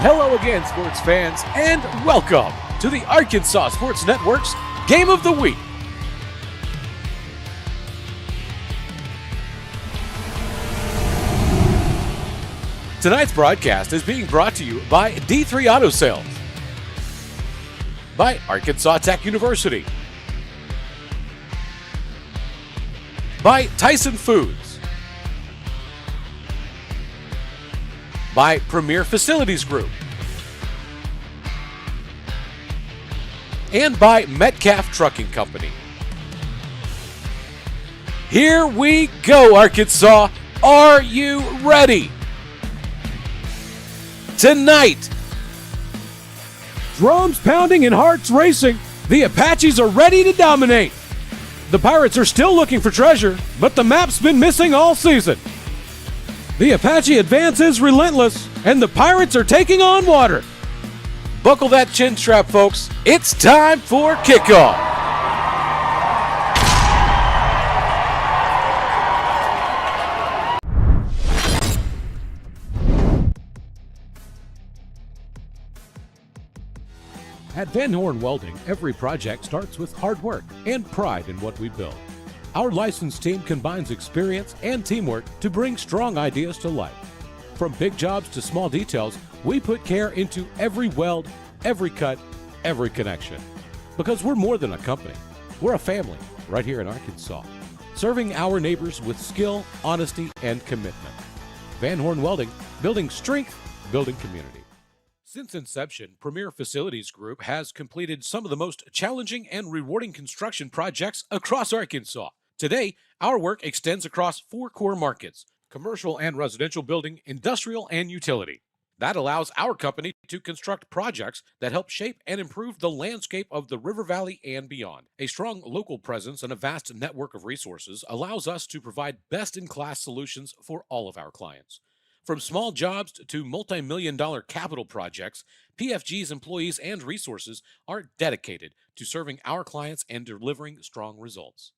Hello again, sports fans, and welcome to the Arkansas Sports Network's Game of the Week. Tonight's broadcast is being brought to you by D3 Auto Sales, by Arkansas Tech University, by Tyson Foods, by Premier Facilities Group, and by Metcalf Trucking Company. Here we go, Arkansas. Are you ready? Tonight, drums pounding and hearts racing, the Apaches are ready to dominate. The Pirates are still looking for treasure, but the map's been missing all season. The Apache advance is relentless, and the Pirates are taking on water. Buckle that chin strap, folks. It's time for kickoff. At Van Horn Welding, every project starts with hard work and pride in what we build. Our licensed team combines experience and teamwork to bring strong ideas to life. From big jobs to small details, we put care into every weld, every cut, every connection. Because we're more than a company. We're a family right here in Arkansas, serving our neighbors with skill, honesty, and commitment. Van Horn Welding, building strength, building community. Since inception, Premier Facilities Group has completed some of the most challenging and rewarding construction projects across Arkansas. Today, our work extends across 4 core markets: commercial and residential building, industrial, and utility. That allows our company to construct projects that help shape and improve the landscape of the River Valley and beyond. A strong local presence and a vast network of resources allows us to provide best-in-class solutions for all of our clients. From small jobs to multi-million-dollar capital projects, PFG's employees and resources are dedicated to serving our clients and delivering strong results.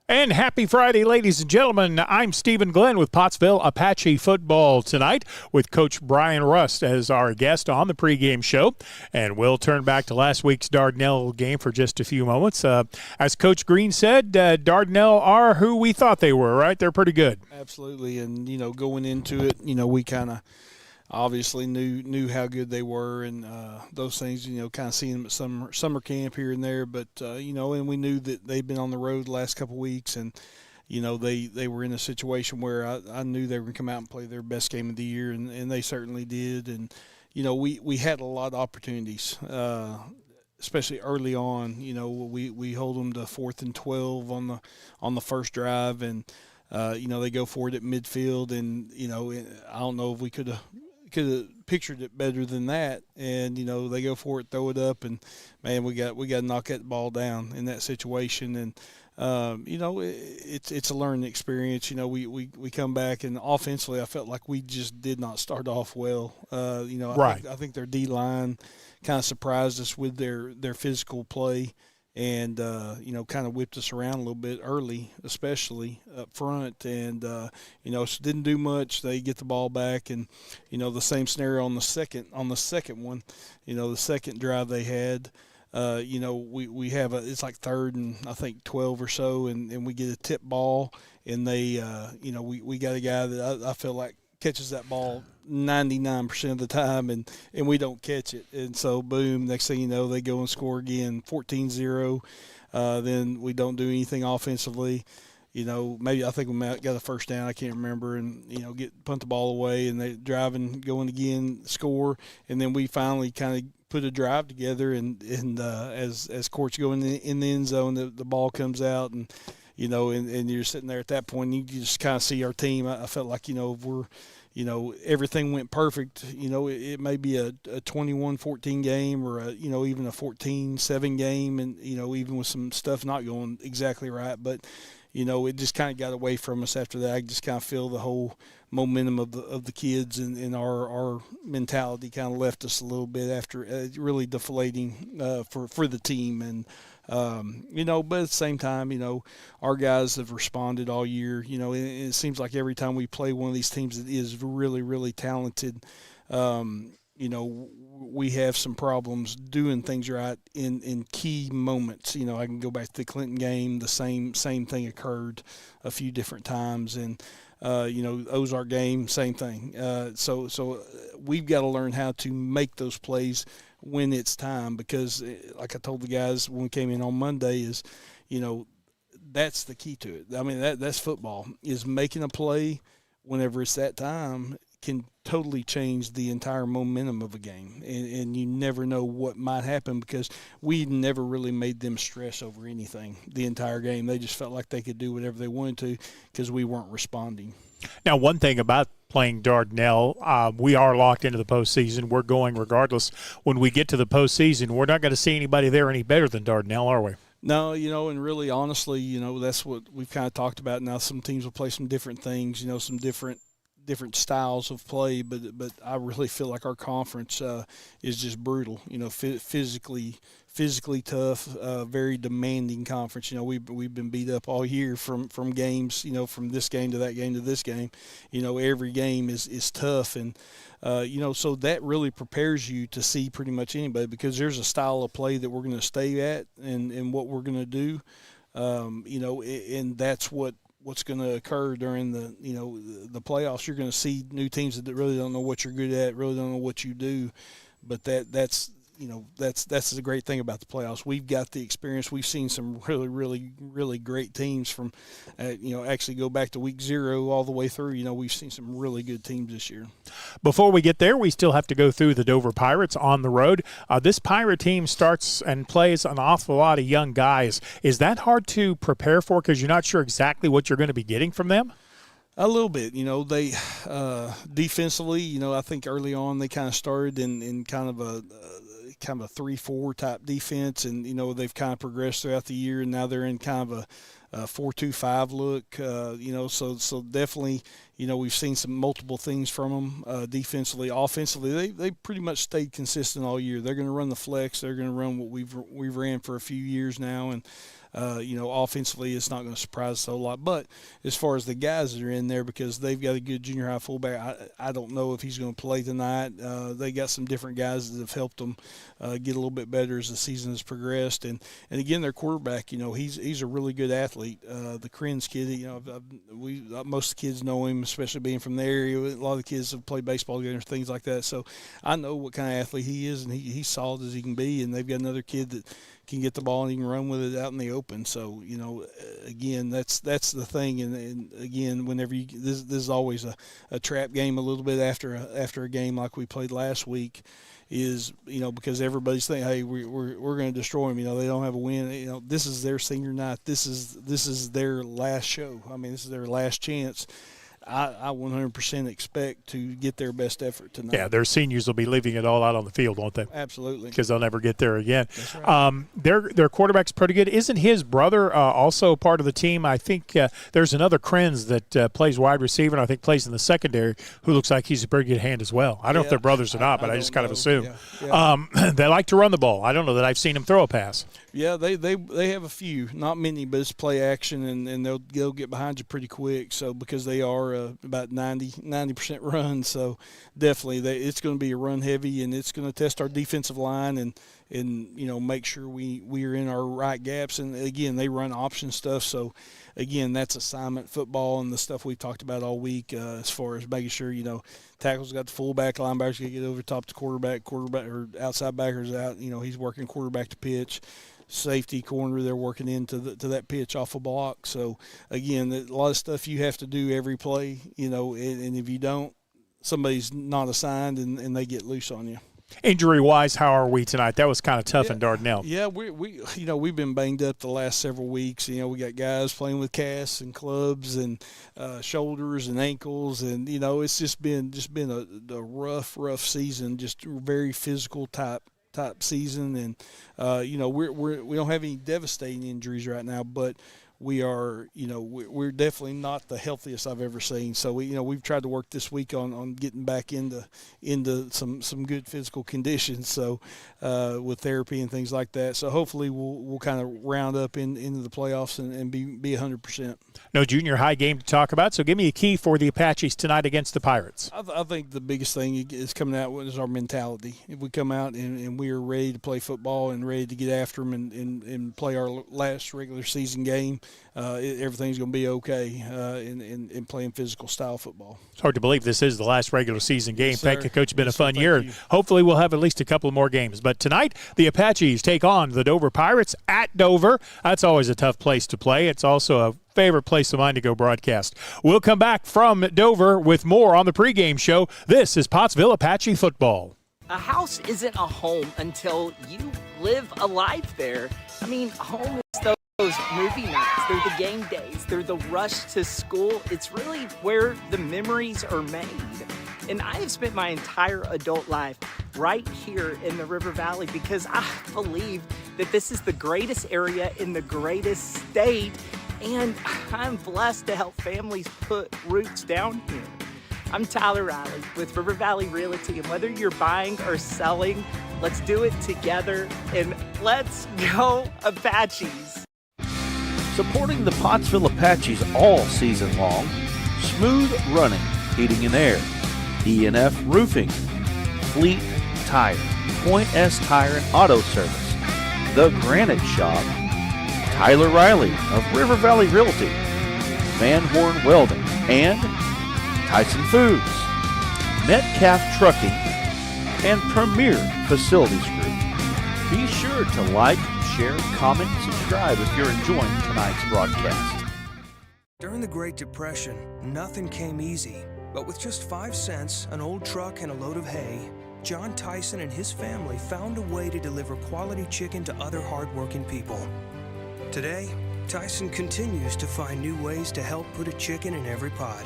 And happy Friday, ladies and gentlemen. I'm Stephen Glenn with Pottsville Apache football tonight with Coach Brian Rust as our guest on the pregame show. And we'll turn back to last week's Dardanelle game for just a few moments. As Coach Green said, Dardanelle are who we thought they were, right? They're pretty good. Absolutely. And, going into it, we kind of obviously knew how good they were and those things, kind of seeing them at summer camp here and there. But, and we knew that they'd been on the road the last couple of weeks and, they were in a situation where I knew they were going to come out and play their best game of the year, and they certainly did. And, we had a lot of opportunities, especially early on. We hold them to 4th and 12 on the first drive, and, they go for it at midfield. And, I don't know if we could have pictured it better than that, and they go for it, throw it up, and man, we got to knock that ball down in that situation. And it's a learning experience. We come back, and offensively I felt like we just did not start off well. Right. I think their D line kind of surprised us with their physical play, and kind of whipped us around a little bit early, especially up front. And so didn't do much. They get the ball back, and the same scenario on the second one. The second drive they had. We have it's like 3rd and I think 12 or so, and we get a tip ball, and they we got a guy that I feel like catches that ball 99% of the time, and we don't catch it. And so, boom, next thing you know, they go and score again, 14-0. Then we don't do anything offensively. Maybe I think we got a first down, I can't remember, and, punt the ball away, and they drive and going again, score. And then we finally kind of put a drive together, and as courts go in the end zone, the ball comes out, and and you're sitting there at that point, and you just kind of see our team. I felt like, if we're, everything went perfect, it may be a 21-14 game, or even a 14-7 game, and, even with some stuff not going exactly right. But, it just kind of got away from us after that. I just kind of feel the whole momentum of the kids and our mentality kind of left us a little bit after really deflating for the team. And but at the same time, our guys have responded all year. It seems like every time we play one of these teams that is really, really talented, we have some problems doing things right in key moments. I can go back to the Clinton game. The same thing occurred a few different times, and Ozark game, same thing. So we've got to learn how to make those plays when it's time, because like I told the guys when we came in on Monday is, that's the key to it. I mean, that's football, is making a play whenever it's that time can totally change the entire momentum of a game. And you never know what might happen, because we never really made them stress over anything the entire game. They just felt like they could do whatever they wanted to because we weren't responding. Now, one thing about playing Dardanelle, we are locked into the postseason. We're going regardless. When we get to the postseason, we're not going to see anybody there any better than Dardanelle, are we? No, and really, honestly, that's what we've kind of talked about. Now, some teams will play some different things, some different styles of play, but I really feel like our conference is just brutal. Physically tough, very demanding conference. We've been beat up all year from games. From this game to that game to this game. Every game is tough, and so that really prepares you to see pretty much anybody, because there's a style of play that we're going to stay at and what we're going to do. And that's what's going to occur during the playoffs. You're going to see new teams that really don't know what you're good at, really don't know what you do, but that's the great thing about the playoffs. We've got the experience. We've seen some really, really, really great teams from, actually go back to week 0 all the way through. We've seen some really good teams this year. Before we get there, we still have to go through the Dover Pirates on the road. This Pirate team starts and plays an awful lot of young guys. Is that hard to prepare for, because you're not sure exactly what you're going to be getting from them? A little bit. They defensively, I think early on they kind of started in kind of a 3-4 type defense, and they've kind of progressed throughout the year, and now they're in kind of a 4-2-5 look. So definitely, we've seen some multiple things from them defensively. Offensively, they pretty much stayed consistent all year. They're going to run the flex. They're going to run what we've ran for a few years now, and offensively, it's not going to surprise us a whole lot. But as far as the guys that are in there, because they've got a good junior high fullback, I don't know if he's going to play tonight. They got some different guys that have helped them get a little bit better as the season has progressed. And again, their quarterback, he's a really good athlete. The Krenz kid, most of the kids know him, especially being from the area. A lot of the kids have played baseball together, things like that. So I know what kind of athlete he is, and he's solid as he can be. And they've got another kid that can get the ball and he can run with it out in the open. So, again, that's the thing. And again, whenever this is always a trap game a little bit after a game like we played last week, is, because everybody's thinking, hey, we're going to destroy them. They don't have a win. This is their senior night. This is their last show. I mean, this is their last chance. I 100% expect to get their best effort tonight. Yeah, their seniors will be leaving it all out on the field, won't they? Absolutely. Because they'll never get there again. That's right. Their quarterback's pretty good. Isn't his brother also part of the team? I think there's another Krenz that plays wide receiver and I think plays in the secondary, who looks like he's a pretty good hand as well. I don't know if they're brothers or not, but I just kind of assume. Yeah. They like to run the ball. I don't know that I've seen him throw a pass. Yeah, they have a few, not many, but it's play action, and they'll get behind you pretty quick. So because they are about 90% run, so definitely it's going to be a run heavy, and it's going to test our defensive line and make sure we are in our right gaps. And again, they run option stuff, so again, that's assignment football and the stuff we've talked about all week as far as making sure tackles got the fullback, linebackers got to get over top the quarterback or outside backers out. He's working quarterback to pitch. Safety corner, they're working into that pitch off a block. So again, a lot of stuff you have to do every play, and if you don't, somebody's not assigned and they get loose on you. Injury-wise, how are we tonight? That was kind of tough in Dardanelle. Yeah, we've been banged up the last several weeks. We got guys playing with casts and clubs and shoulders and ankles, and it's just been a rough season, just very physical type season, and we don't have any devastating injuries right now, but we are, we're definitely not the healthiest I've ever seen. So we've tried to work this week on getting back into some good physical conditions. So with therapy and things like that. So hopefully we'll kind of round up into the playoffs and be 100%. No junior high game to talk about, so give me a key for the Apaches tonight against the Pirates. I think the biggest thing is coming out is our mentality. If we come out and we are ready to play football and ready to get after them and play our last regular season game, everything's going to be okay in playing physical style football. It's hard to believe this is the last regular season game. Yes, Thank you, Coach. It's been a fun Thank year. you. Hopefully we'll have at least a couple more games. But tonight, the Apaches take on the Dover Pirates at Dover. That's always a tough place to play. It's also a favorite place of mine to go broadcast. We'll come back from Dover with more on the pregame show. This is Pottsville Apache football. A house isn't a home until you live a life there. I mean, home is those movie nights, they're the game days, they're the rush to school. It's really where the memories are made. And I have spent my entire adult life right here in the River Valley because I believe that this is the greatest area in the greatest state, and I'm blessed to help families put roots down here. I'm Tyler Riley with River Valley Realty, and whether you're buying or selling, let's do it together, and let's go Apaches. Supporting the Pottsville Apaches all season long, Smooth Running, Heating and Air, E&F Roofing, Fleet Tire, Point S Tire and Auto Service, The Granite Shop, Tyler Riley of River Valley Realty, Van Horn Welding, and Tyson Foods, Metcalf Trucking, and Premier Facilities Group. Be sure to like, share, comment, and subscribe if you're enjoying tonight's broadcast. During the Great Depression, nothing came easy. But with just 5 cents, an old truck, and a load of hay, John Tyson and his family found a way to deliver quality chicken to other hardworking people. Today, Tyson continues to find new ways to help put a chicken in every pot.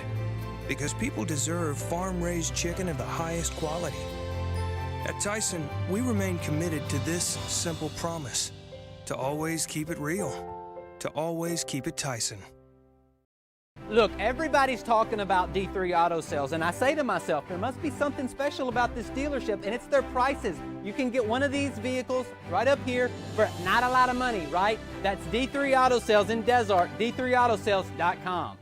Because people deserve farm-raised chicken of the highest quality. At Tyson, we remain committed to this simple promise: to always keep it real, to always keep it Tyson. Look, everybody's talking about D3 Auto Sales, and I say to myself, there must be something special about this dealership, and it's their prices. You can get one of these vehicles right up here for not a lot of money, right? That's D3 Auto Sales in Desart, d3autosales.com.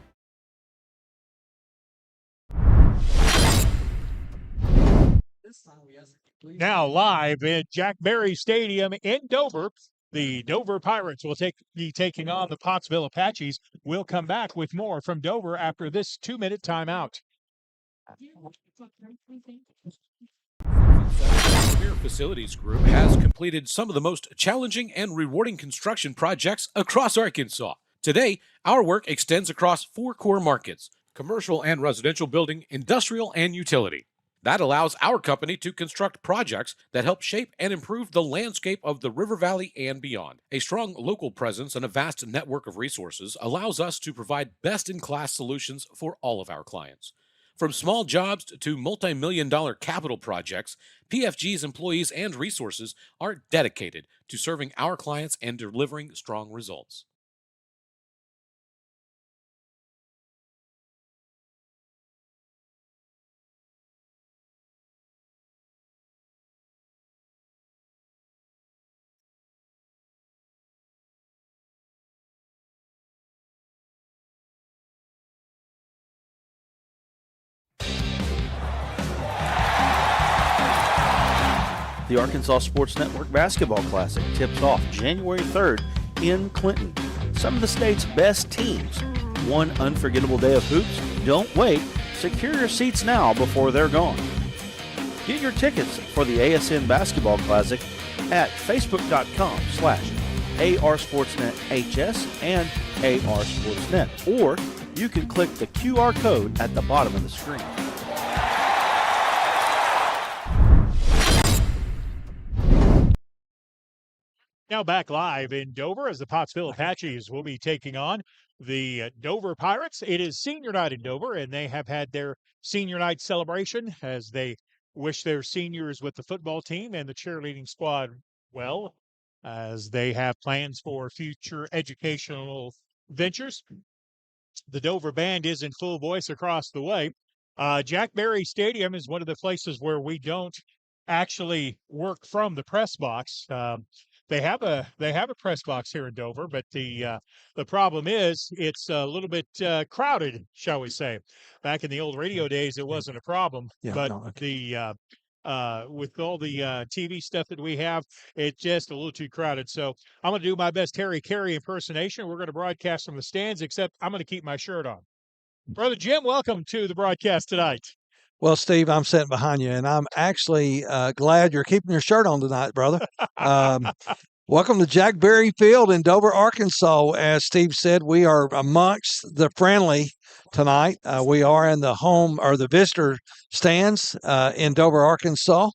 Now live in Jack Berry Stadium in Dover, the Dover Pirates will be taking on the Pottsville Apaches. We'll come back with more from Dover after this 2-minute timeout. Premier Facilities Group has completed some of the most challenging and rewarding construction projects across Arkansas. Today, our work extends across 4 core markets: commercial and residential building, industrial, and utility. That allows our company to construct projects that help shape and improve the landscape of the River Valley and beyond. A strong local presence and a vast network of resources allows us to provide best-in-class solutions for all of our clients. From small jobs to multi-million-dollar capital projects, PFG's employees and resources are dedicated to serving our clients and delivering strong results. The Arkansas Sports Network Basketball Classic tips off January 3rd in Clinton. Some of the state's best teams. One unforgettable day of hoops. Don't wait. Secure your seats now before they're gone. Get your tickets for the ASN Basketball Classic at facebook.com/ARSportsNetHS and ARSportsNet. Or you can click the QR code at the bottom of the screen. Now back live in Dover as the Pottsville Apaches will be taking on the Dover Pirates. It is senior night in Dover, and they have had their senior night celebration as they wish their seniors with the football team and the cheerleading squad well, as they have plans for future educational ventures. The Dover Band is in full voice across the way. Jack Berry Stadium is one of the places where we don't actually work from the press box. They have a press box here in Dover, but the problem is it's a little bit crowded, shall we say. Back in the old radio days, it wasn't a problem, but with all the TV stuff that we have, it's just a little too crowded. So I'm going to do my best Harry Carey impersonation. We're going to broadcast from the stands, except I'm going to keep my shirt on. Brother Jim, welcome to the broadcast tonight. Well, Steve, I'm sitting behind you, and I'm actually glad you're keeping your shirt on tonight, brother. Welcome to Jack Berry Field in Dover, Arkansas. As Steve said, we are amongst the friendly tonight. We are in the home or the visitor stands in Dover, Arkansas.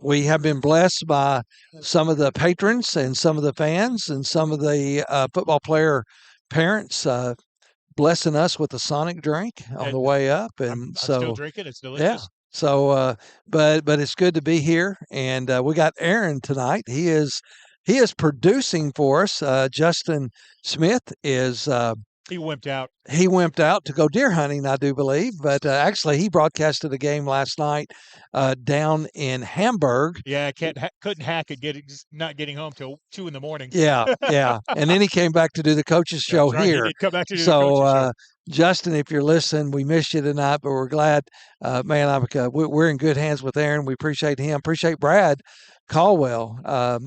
We have been blessed by some of the patrons and some of the fans and some of the football player parents blessing us with a Sonic drink on the way up. And I'm so still drinking. It's delicious. Yeah. So, but it's good to be here, and we got Aaron tonight. He is producing for us. Justin Smith is. He wimped out. He wimped out to go deer hunting, I do believe. But actually, he broadcasted a game last night down in Hamburg. Yeah, couldn't hack it. Not getting home till 2 in the morning. Yeah, yeah. And then he came back to do the coaches show That's right. here. He did come back to do the So, coaches show. Justin, if you're listening, we miss you tonight, but we're glad, man. We're in good hands with Aaron. We appreciate him. Appreciate Brad Caldwell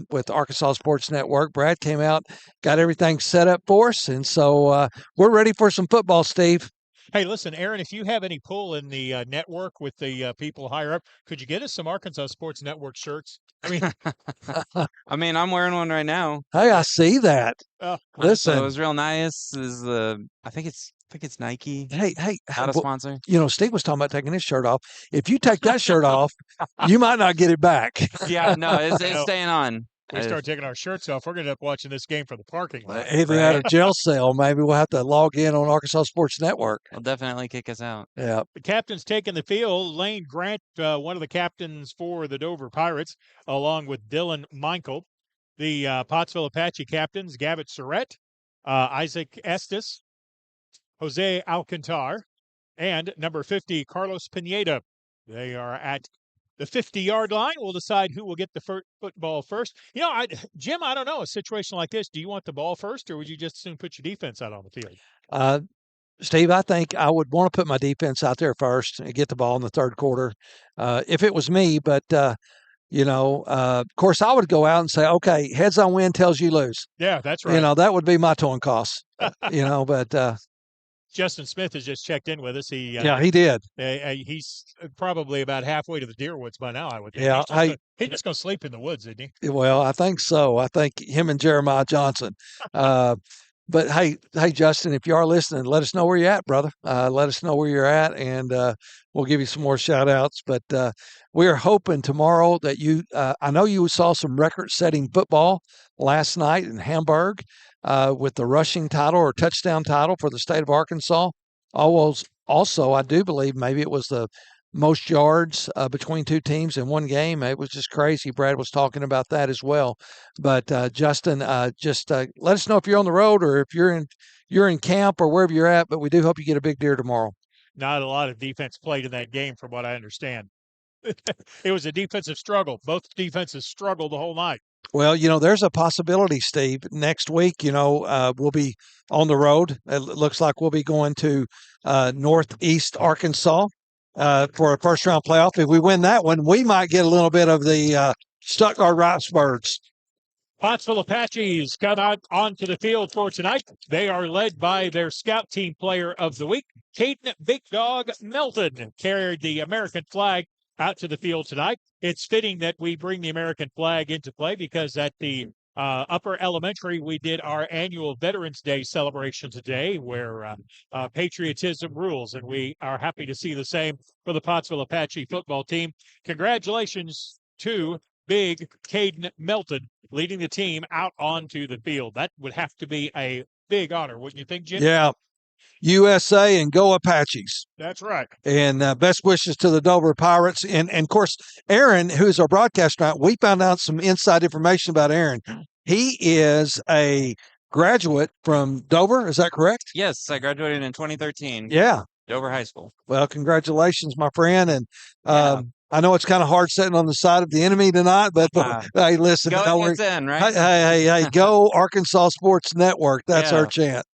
with Arkansas Sports Network. Brad came out, got everything set up for us, and so we're ready for some football, Steve. Hey, listen, Aaron, if you have any pull in the network with the people higher up, could you get us some Arkansas Sports Network shirts? I mean, I'm wearing one right now. Hey, I see that. Listen, So it was real nice. I think it's Nike. Hey, Not a sponsor. You know, Steve was talking about taking his shirt off. If you take that shirt off, you might not get it back. Yeah, no, it's staying on. We start taking our shirts off, we're going to end up watching this game from the parking lot. Either out of jail cell, maybe we'll have to log in on Arkansas Sports Network. They'll definitely kick us out. Yeah. The captain's taking the field. Lane Grant, one of the captains for the Dover Pirates, along with Dylan Michael. The Pottsville Apache captains, Gavitt Surrett, Isaac Estes, Jose Alcantar, and number 50, Carlos Pineda. They are at the 50-yard line. We'll decide who will get the football first. You know, Jim, I don't know, a situation like this, do you want the ball first, or would you just soon put your defense out on the field? Steve, I think I would want to put my defense out there first and get the ball in the third quarter if it was me. But, of course, I would go out and say, okay, heads I win, tails you lose. Yeah, that's right. That would be my towing costs, but Justin Smith has just checked in with us. He did. He's probably about halfway to the deer woods by now, I would think. Yeah, he's just going to sleep in the woods, isn't he? Well, I think so. I think him and Jeremiah Johnson. But hey, Justin, if you are listening, let us know where you're at, brother. Let us know where you're at, and we'll give you some more shout outs. But we are hoping tomorrow that I know you saw some record-setting football last night in Hamburg with the rushing title or touchdown title for the state of Arkansas. Also, I do believe maybe it was the most yards between two teams in one game. It was just crazy. Brad was talking about that as well. But Justin, just let us know if you're on the road or if you're in camp or wherever you're at. But we do hope you get a big deer tomorrow. Not a lot of defense played in that game, from what I understand. It was a defensive struggle. Both defenses struggled the whole night. Well, there's a possibility, Steve. Next week, we'll be on the road. It looks like we'll be going to Northeast Arkansas for a first-round playoff. If we win that one, we might get a little bit of the Stuttgart Ricebirds. Pottsville Apaches come out onto the field for tonight. They are led by their scout team player of the week, Caden Big Dog Melton, carried the American flag out to the field tonight. It's fitting that we bring the American flag into play because at the upper elementary, we did our annual Veterans Day celebration today where patriotism rules, and we are happy to see the same for the Pottsville Apache football team. Congratulations to Big Caden Melton leading the team out onto the field. That would have to be a big honor, wouldn't you think, Jim? Yeah. USA and go Apaches. That's right. And best wishes to the Dover Pirates. And of course, Aaron, who's our broadcaster, we found out some inside information about Aaron. He is a graduate from Dover. Is that correct? Yes, I graduated in 2013. Yeah. Dover High School. Well, congratulations, my friend. And Yeah. I know it's kind of hard sitting on the side of the enemy tonight, but hey, listen, Go don't worry. against in, right? Hey, go Arkansas Sports Network. That's our chant.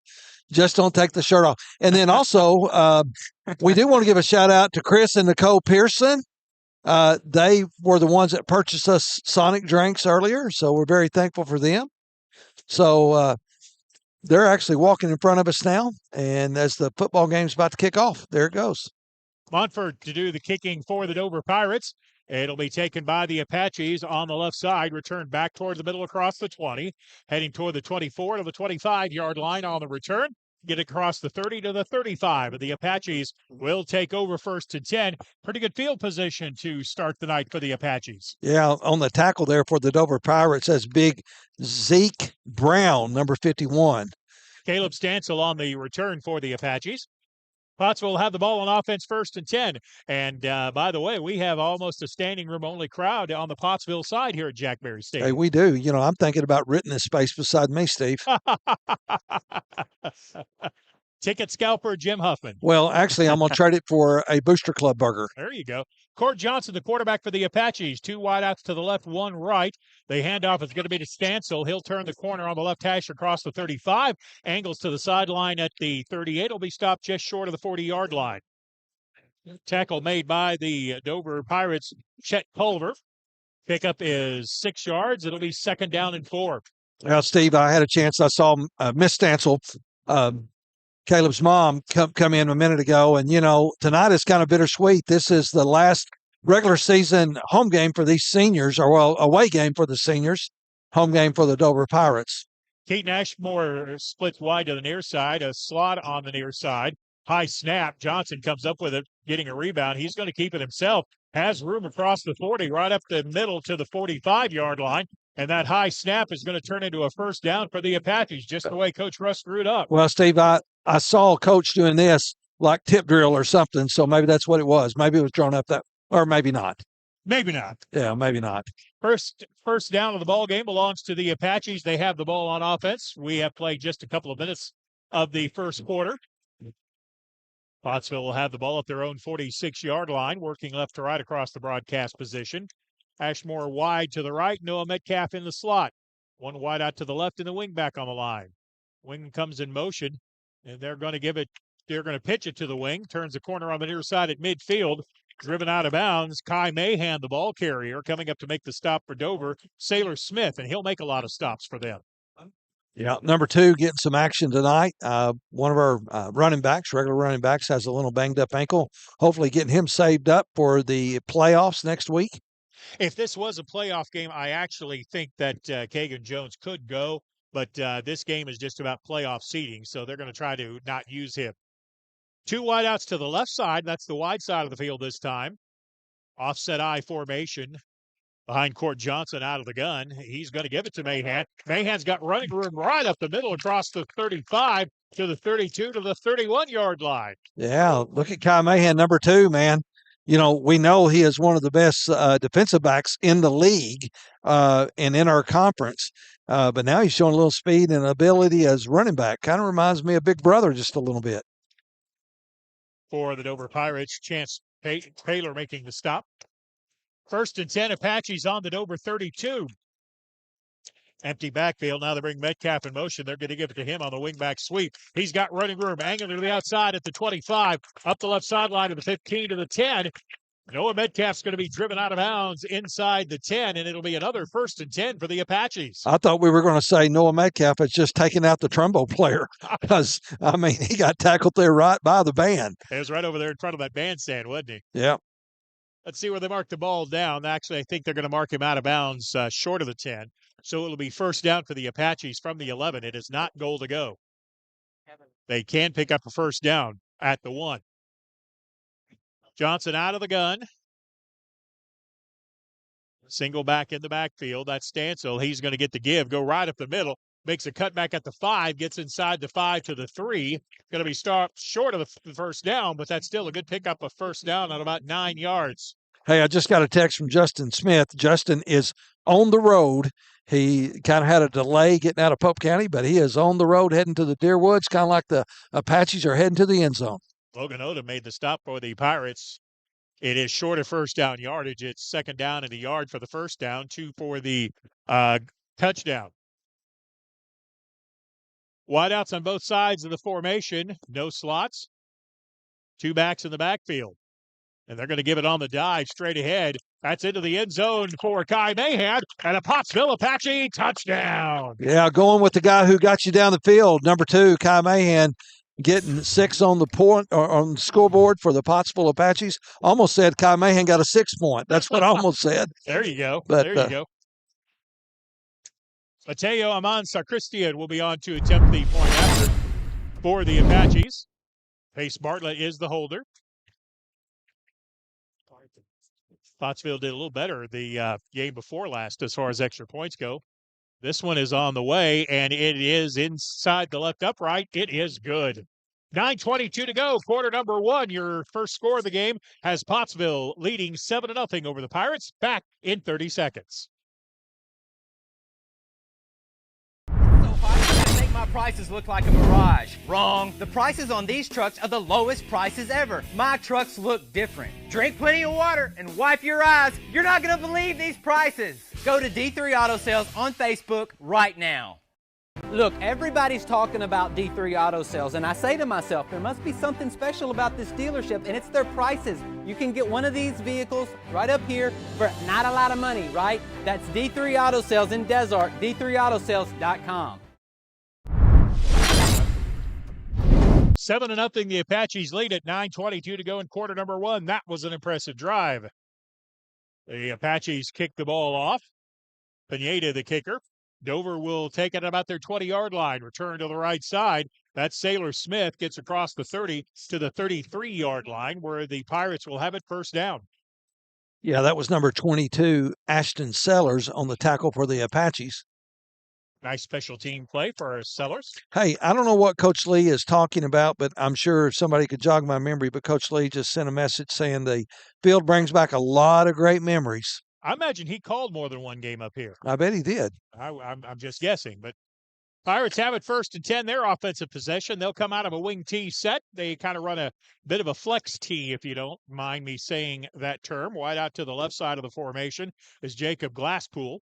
Just don't take the shirt off. And then also, we do want to give a shout out to Chris and Nicole Pearson. They were the ones that purchased us Sonic drinks earlier, so we're very thankful for them. So they're actually walking in front of us now, and as the football game's about to kick off, there it goes. Montfort to do the kicking for the Dover Pirates. It'll be taken by the Apaches on the left side, returned back toward the middle across the 20, heading toward the 24 to the 25-yard line on the return. Get across the 30 to the 35. The Apaches will take over 1st and 10. Pretty good field position to start the night for the Apaches. Yeah, on the tackle there for the Dover Pirates says big Zeke Brown, number 51. Caleb Stansel on the return for the Apaches. Pottsville will have the ball on offense 1st and 10. And by the way, we have almost a standing room only crowd on the Pottsville side here at Jack Berry Stadium. Hey, we do. You know, I'm thinking about renting this space beside me, Steve. Ticket scalper Jim Huffman. Well, actually, I'm going to trade it for a Booster Club burger. There you go. Cord Johnson, the quarterback for the Apaches. 2 wideouts to the left, 1 right. The handoff is going to be to Stansel. He'll turn the corner on the left hash across the 35. Angles to the sideline at the 38. Will be stopped just short of the 40-yard line. Tackle made by the Dover Pirates, Chet Culver. Pickup is 6 yards. It'll be 2nd down and 4. Well, Steve, I had a chance. I saw Miss Stansel, Caleb's mom, come in a minute ago. And, you know, tonight is kind of bittersweet. This is the last regular season home game for these seniors, or, well, away game for the seniors, home game for the Dover Pirates. Keaton Ashmore splits wide to the near side, a slot on the near side. High snap. Johnson comes up with it, getting a rebound. He's going to keep it himself. Has room across the 40, right up the middle to the 45-yard line. And that high snap is going to turn into a 1st down for the Apaches, just the way Coach Russ drew it up. Well, Steve, I saw Coach doing this like tip drill or something, so maybe that's what it was. Maybe it was drawn up that, or maybe not. Maybe not. Yeah, maybe not. First down of the ball game belongs to the Apaches. They have the ball on offense. We have played just a couple of minutes of the first quarter. Pottsville will have the ball at their own 46-yard line, working left to right across the broadcast position. Ashmore wide to the right, Noah Metcalf in the slot. 1 wide out to the left and the wing back on the line. Wing comes in motion, and they're going to pitch it to the wing, turns the corner on the near side at midfield, driven out of bounds. Kai Mahan, the ball carrier, coming up to make the stop for Dover, Sailor Smith, and he'll make a lot of stops for them. Yeah, number 2 getting some action tonight. One of our regular running backs, has a little banged up ankle. Hopefully getting him saved up for the playoffs next week. If this was a playoff game, I actually think that Kagan Jones could go, but this game is just about playoff seeding, so they're going to try to not use him. 2 wideouts to the left side. That's the wide side of the field this time. Offset I formation. Behind Cord Johnson out of the gun. He's going to give it to Mahan. Mahan's got running room right up the middle across the 35 to the 32 to the 31-yard line. Yeah, look at Kai Mahan, number 2, man. You know, we know he is one of the best defensive backs in the league and in our conference. But now he's showing a little speed and ability as running back. Kind of reminds me of Big Brother just a little bit. For the Dover Pirates, Chance Taylor making the stop. 1st and 10, Apaches on the Dover 32. Empty backfield. Now they bring Metcalf in motion. They're going to give it to him on the wingback sweep. He's got running room. Angular to the outside at the 25. Up the left sideline to the 15 to the 10. Noah Metcalf's going to be driven out of bounds inside the 10, and it'll be another 1st and 10 for the Apaches. I thought we were going to say Noah Metcalf has just taken out the trombone player because, I mean, he got tackled there right by the band. He was right over there in front of that bandstand, wasn't he? Yeah. Let's see where they mark the ball down. Actually, I think they're going to mark him out of bounds short of the 10. So it'll be 1st down for the Apaches from the 11. It is not goal to go. They can pick up a 1st down at the 1. Johnson out of the gun. Single back in the backfield. That's Stansel. He's going to get the give. Go right up the middle. Makes a cutback at the 5. Gets inside the 5 to the 3. Going to be short of the 1st down, but that's still a good pickup of 1st down on about 9 yards. Hey, I just got a text from Justin Smith. Justin is on the road He kind of had a delay getting out of Pope County, but he is on the road heading to the Deer Woods, kind of like the Apaches are heading to the end zone. Logan Odom made the stop for the Pirates. It is short of first down yardage. It's second down and a yard for the first down, 2 for the touchdown. Wideouts on both sides of the formation. No slots. 2 backs in the backfield. And they're going to give it on the dive straight ahead. That's into the end zone for Kai Mahan. And a Pottsville Apache touchdown. Yeah, going with the guy who got you down the field, number 2, Kai Mahan, getting 6 on the point or on the scoreboard for the Pottsville Apaches. Almost said Kai Mahan got a 6 point. That's what I almost said. There you go. But, there you go. Mateo Aman Sacristian will be on to attempt the point after for the Apaches. Pace Bartlett is the holder. Pottsville did a little better the game before last as far as extra points go. This one is on the way, and it is inside the left upright. It is good. 9:22 to go, quarter number 1. Your first score of the game has Pottsville leading 7-0 over the Pirates. Back in 30 seconds. My prices look like a mirage. Wrong. The prices on these trucks are the lowest prices ever. My trucks look different. Drink plenty of water and wipe your eyes. You're not going to believe these prices. Go to D3 Auto Sales on Facebook right now. Look, everybody's talking about D3 Auto Sales, and I say to myself, there must be something special about this dealership, and it's their prices. You can get one of these vehicles right up here for not a lot of money, right? That's D3 Auto Sales in Desert, d3autosales.com. 7-0, the Apaches lead at 9:22 to go in quarter number 1. That was an impressive drive. The Apaches kick the ball off. Pineda, the kicker. Dover will take it about their 20-yard line. Return to the right side. That's Sailor Smith gets across the 30 to the 33-yard line where the Pirates will have it first down. Yeah, that was number 22, Ashton Sellers, on the tackle for the Apaches. Nice special team play for our Sellers. Hey, I don't know what Coach Lee is talking about, but I'm sure somebody could jog my memory. But Coach Lee just sent a message saying the field brings back a lot of great memories. I imagine he called more than one game up here. I bet he did. I'm just guessing. But Pirates have it first and 10, their offensive possession. They'll come out of a wing tee set. They kind of run a bit of a flex tee, if you don't mind me saying that term. Wide out to the left side of the formation is Jacob Glasspool.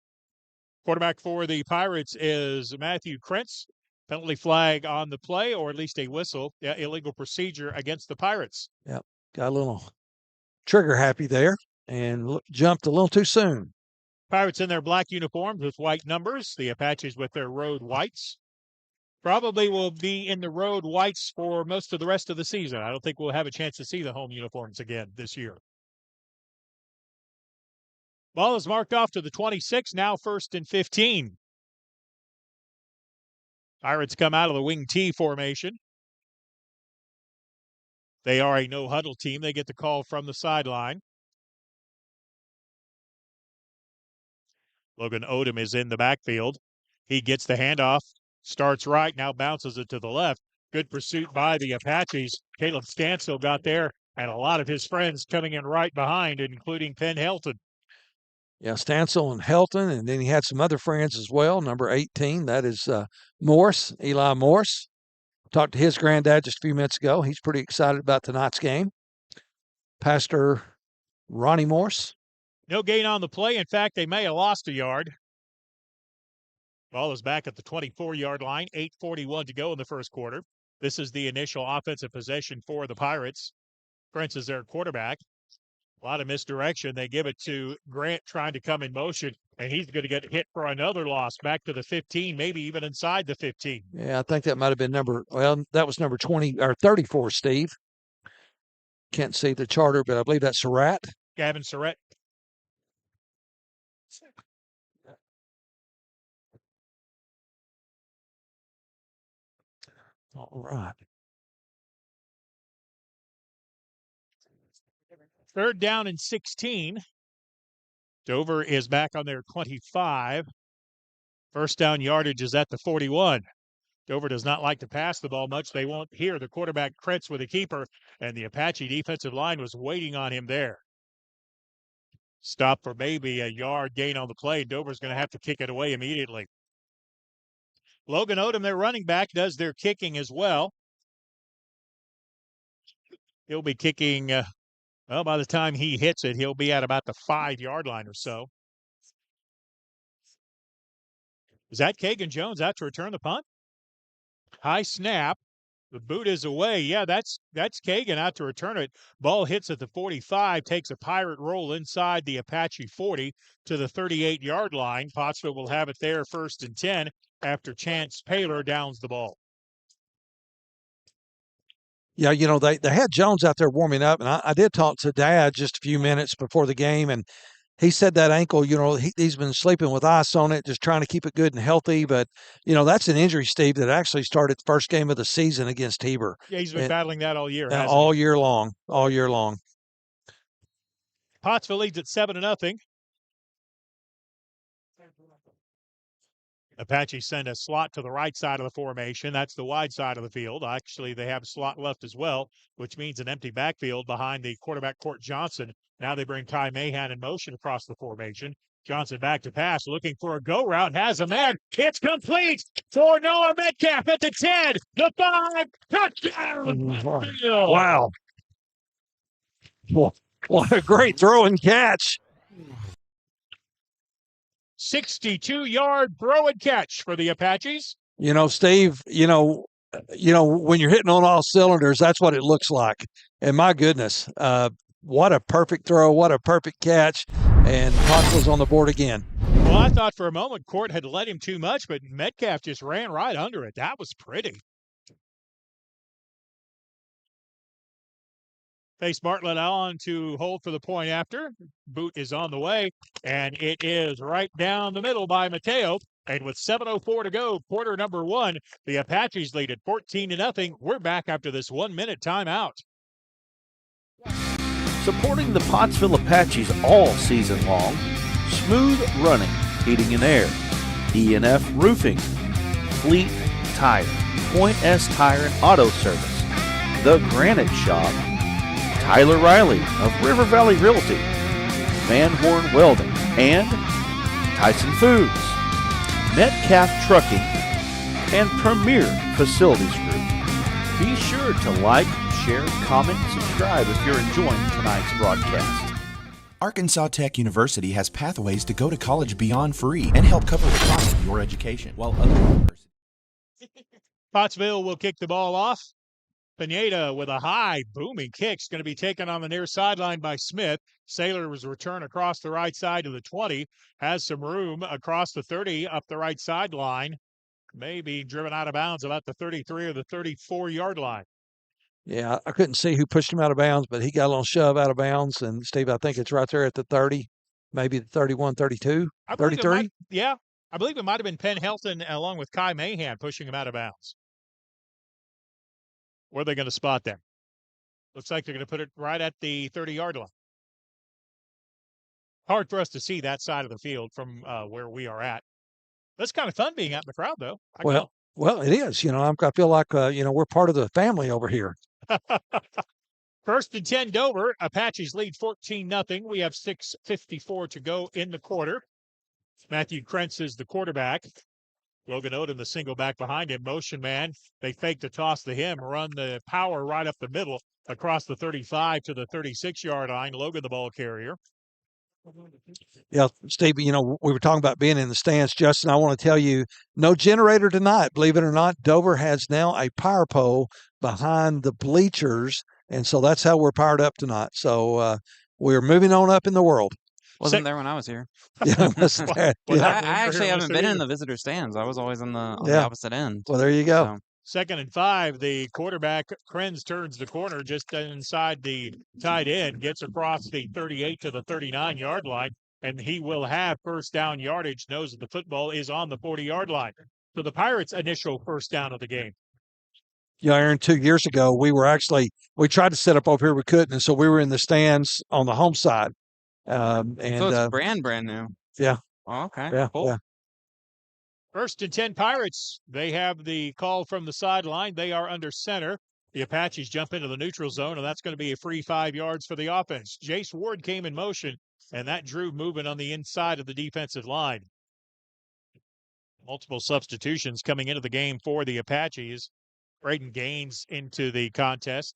Quarterback for the Pirates is Matthew Krentz. Penalty flag on the play, or at least a whistle. Yeah, illegal procedure against the Pirates. Yep, got a little trigger happy there and jumped a little too soon. Pirates in their black uniforms with white numbers. The Apaches with their road whites. Probably will be in the road whites for most of the rest of the season. I don't think we'll have a chance to see the home uniforms again this year. Ball is marked off to the 26, now first and 15. Pirates come out of the wing T formation. They are a no-huddle team. They get the call from the sideline. Logan Odom is in the backfield. He gets the handoff, starts right, now bounces it to the left. Good pursuit by the Apaches. Caleb Stansel got there, and a lot of his friends coming in right behind, including Penn Helton. Yeah, Stansel and Helton, and then he had some other friends as well. Number 18, that is Morse, Eli Morse. Talked to his granddad just a few minutes ago. He's pretty excited about tonight's game. Pastor Ronnie Morse. No gain on the play. In fact, they may have lost a yard. Ball is back at the 24-yard line. 8:41 to go in the first quarter. This is the initial offensive possession for the Pirates. Prince is their quarterback. A lot of misdirection. They give it to Grant trying to come in motion, and he's going to get hit for another loss back to the 15, maybe even inside the 15. Yeah, I think that might have been that was number 20 or 34, Steve. Can't see the charter, but I believe that's Surratt. Gavin Surratt. All right. Third down and 16. Dover is back on their 25. First down yardage is at the 41. Dover does not like to pass the ball much. They won't hear the quarterback Kretz with a keeper, and the Apache defensive line was waiting on him there. Stop for maybe a yard gain on the play. Dover's going to have to kick it away immediately. Logan Odom, their running back, does their kicking as well. He'll be kicking, by the time he hits it, he'll be at about the 5-yard line or so. Is that Kagan Jones out to return the punt? High snap. The boot is away. Yeah, that's Kagan out to return it. Ball hits at the 45, takes a pirate roll inside the Apache 40 to the 38-yard line. Pottsville will have it there 1st and 10 after Chance Paler downs the ball. Yeah, they had Jones out there warming up, and I did talk to Dad just a few minutes before the game, and he said that ankle, he's been sleeping with ice on it, just trying to keep it good and healthy. But, that's an injury, Steve, that actually started the first game of the season against Heber. Yeah, he's been battling that all year, hasn't all he? year long, all year long. Pottsville leads at 7-0. Apache send a slot to the right side of the formation. That's the wide side of the field. Actually, they have a slot left as well, which means an empty backfield behind the quarterback, Court Johnson. Now they bring Kai Mahan in motion across the formation. Johnson back to pass, looking for a go route, has a man. It's complete for Noah Metcalf at the 10, the 5, touchdown. Wow. What a great throw and catch. 62-yard throw and catch for the Apaches. Steve, when you're hitting on all cylinders, that's what it looks like. And my goodness, what a perfect throw, what a perfect catch. And Pottsville's on the board again. Well, I thought for a moment Court had led him too much, but Metcalf just ran right under it. That was pretty. Face Bartlett on to hold for the point after. Boot is on the way, and it is right down the middle by Mateo. And with 7:04 to go, quarter number 1, the Apaches lead at 14-0. We're back after this 1-minute timeout. Supporting the Pottsville Apaches all season long, Smooth Running, Heating and Air, E&F Roofing, Fleet Tire, Point S Tire and Auto Service, The Granite Shop, Tyler Riley of River Valley Realty, Van Horn Welding, and Tyson Foods, Metcalf Trucking, and Premier Facilities Group. Be sure to like, share, comment, subscribe if you're enjoying tonight's broadcast. Arkansas Tech University has pathways to go to college beyond free and help cover the cost of your education, while other universities. Pottsville will kick the ball off. Pineda with a high booming kick is going to be taken on the near sideline by Smith. Saylor was returned across the right side of the 20, has some room across the 30 up the right sideline. Maybe driven out of bounds about the 33 or the 34-yard line. Yeah, I couldn't see who pushed him out of bounds, but he got a little shove out of bounds. And, Steve, I think it's right there at the 30, maybe the 31, 32, 33. I believe it might have been Penn Helton along with Kai Mahan pushing him out of bounds. Where are they going to spot them? Looks like they're going to put it right at the 30-yard line. Hard for us to see that side of the field from where we are at. That's kind of fun being out in the crowd, though. Well, it is. I feel like, we're part of the family over here. 1st and 10 Dover. Apaches lead 14-0. We have 6:54 to go in the quarter. Matthew Krentz is the quarterback. Logan Odom, the single back behind him. Motion man. They fake the toss to him, run the power right up the middle across the 35 to the 36-yard line. Logan, the ball carrier. Yeah, Steve, we were talking about being in the stands. Justin, I want to tell you, no generator tonight. Believe it or not, Dover has now a power pole behind the bleachers, and so that's how we're powered up tonight. So we're moving on up in the world. Wasn't there when I was here. Yeah, I actually haven't been in the visitor stands. I was always on the opposite end. Well, there you go. So. 2nd and 5, the quarterback, Krenz, turns the corner just inside the tight end, gets across the 38 to the 39-yard line, and he will have first down yardage, knows that the football is on the 40-yard line. So the Pirates' initial first down of the game. Yeah, Aaron, 2 years ago, we tried to set up over here, we couldn't, and so we were in the stands on the home side. So it's brand new. Yeah. Oh, okay. Yeah. Cool. Yeah. 1st and 10 Pirates. They have the call from the sideline. They are under center. The Apaches jump into the neutral zone, and that's going to be a free 5 yards for the offense. Jace Ward came in motion. And that drew movement on the inside of the defensive line. Multiple substitutions coming into the game for the Apaches. Braden Gaines into the contest.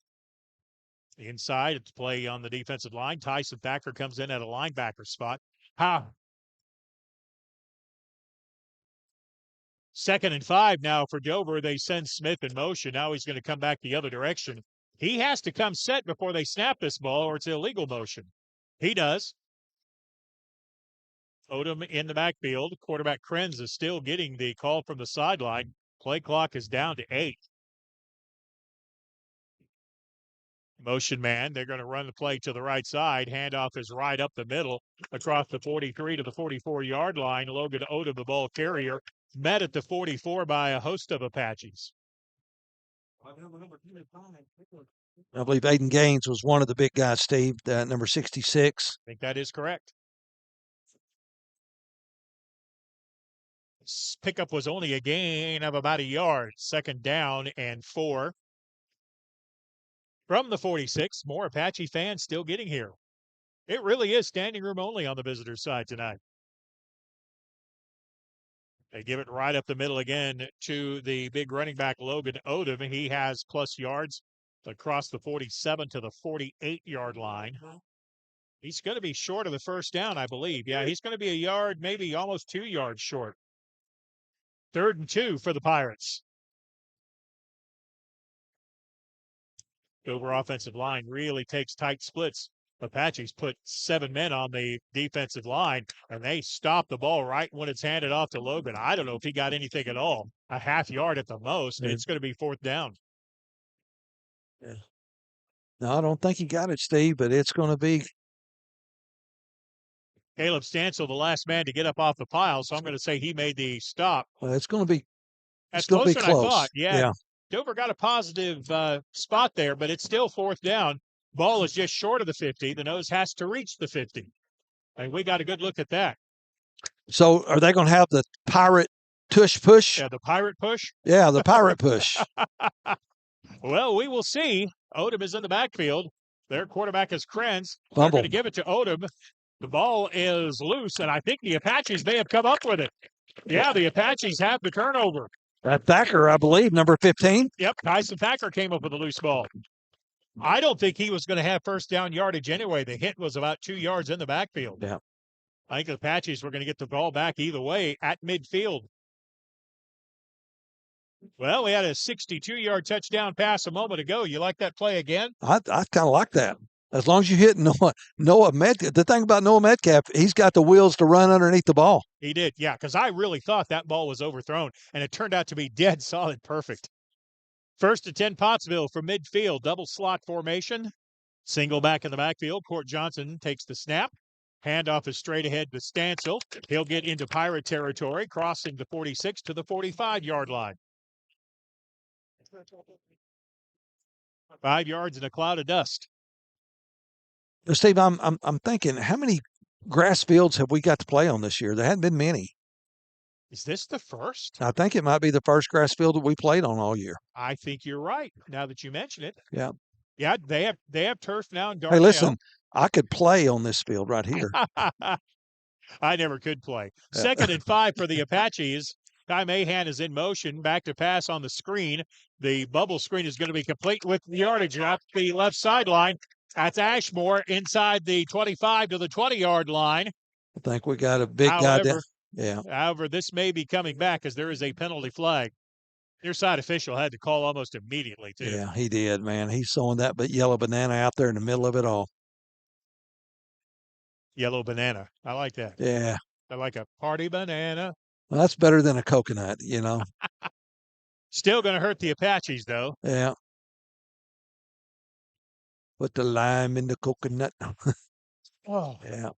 Inside, it's play on the defensive line. Tyson Thacker comes in at a linebacker spot. Second and 5 now for Dover. They send Smith in motion. Now he's going to come back the other direction. He has to come set before they snap this ball, or it's illegal motion. He does. Odom in the backfield. Quarterback Krenz is still getting the call from the sideline. Play clock is down to 8. Motion man. They're going to run the play to the right side. Handoff is right up the middle across the 43 to the 44-yard line. Logan Odom, the ball carrier, met at the 44 by a host of Apaches. I believe Aiden Gaines was one of the big guys, Steve, number 66. I think that is correct. Pickup was only a gain of about a yard. Second down and 4. From the 46, more Apache fans still getting here. It really is standing room only on the visitor side tonight. They give it right up the middle again to the big running back, Logan Odom. He has plus yards across the 47 to the 48-yard line. He's going to be short of the first down, I believe. Yeah, he's going to be a yard, maybe almost 2 yards short. 3rd and 2 for the Pirates. Dover offensive line really takes tight splits. Apaches put 7 men on the defensive line, and they stop the ball right when it's handed off to Logan. I don't know if he got anything at all. A half yard at the most. It's going to be 4th down. Yeah. No, I don't think he got it, Steve, but it's going to be. Caleb Stansel, the last man to get up off the pile, so I'm going to say he made the stop. Well, it's going to be. That's closer than I close. thought. Yeah. Dover got a positive spot there, but it's still 4th down. Ball is just short of the 50. The nose has to reach the 50. And we got a good look at that. So are they going to have the pirate tush push? Yeah, the pirate push? Yeah, the pirate push. Well, we will see. Odom is in the backfield. Their quarterback is Krenz. They're going to give it to Odom. The ball is loose, and I think the Apaches may have come up with it. Yeah, the Apaches have the turnover. That Thacker, I believe, number 15. Yep, Tyson Thacker came up with a loose ball. I don't think he was going to have first down yardage anyway. The hit was about 2 yards in the backfield. Yeah. I think the Apaches were going to get the ball back either way at midfield. Well, we had a 62-yard touchdown pass a moment ago. You like that play again? I kind of like that. As long as you hit Noah Metcalf. The thing about Noah Metcalf, he's got the wheels to run underneath the ball. He did, yeah, because I really thought that ball was overthrown, and it turned out to be dead solid perfect. 1st and 10 Pottsville from midfield, double slot formation. Single back in the backfield. Court Johnson takes the snap. Handoff is straight ahead to Stansel. He'll get into Pirate territory, crossing the 46 to the 45-yard line. 5 yards in a cloud of dust. Steve, I'm thinking, how many grass fields have we got to play on this year? There hadn't been many. Is this the first? I think it might be the first grass field that we played on all year. I think you're right, now that you mention it. Yeah. Yeah, they have turf now in Darnell. Hey, listen, I could play on this field right here. I never could play. 2nd and 5 for the Apaches. Ty Mahan is in motion, back to pass on the screen. The bubble screen is going to be complete with the yardage up the left sideline. That's Ashmore inside the 25 to the 20-yard line. I think we got a big guy down. Yeah. However, this may be coming back as there is a penalty flag. Near side official had to call almost immediately, too. Yeah, he did, man. He's throwing that yellow banana out there in the middle of it all. Yellow banana. I like that. Yeah. I like a party banana. Well, that's better than a coconut, Still going to hurt the Apaches, though. Yeah. Put the lime in the coconut. Oh. Yeah.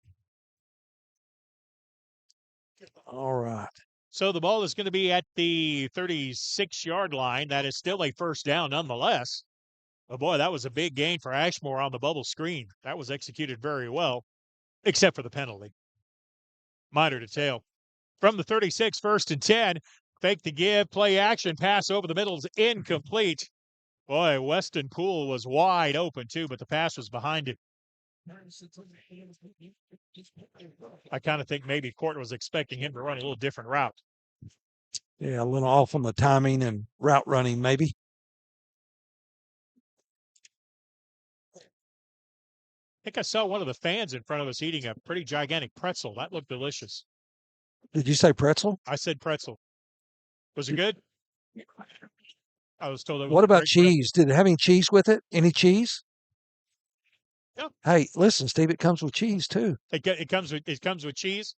All right. So the ball is going to be at the 36-yard line. That is still a first down nonetheless. Oh, boy, that was a big gain for Ashmore on the bubble screen. That was executed very well, except for the penalty. Minor detail. From the 36, 1st and 10, fake the give, play action, pass over the middle is incomplete. Boy, Weston Poole was wide open, too, but the pass was behind it. I kind of think maybe Court was expecting him to run a little different route. Yeah, a little off on the timing and route running, maybe. I think I saw one of the fans in front of us eating a pretty gigantic pretzel. That looked delicious. Did you say pretzel? I said pretzel. Was it good? I was told it was. What about great cheese? Did it have any cheese with it? Any cheese? Yeah. Hey, listen, Steve, it comes with cheese too. It comes with cheese.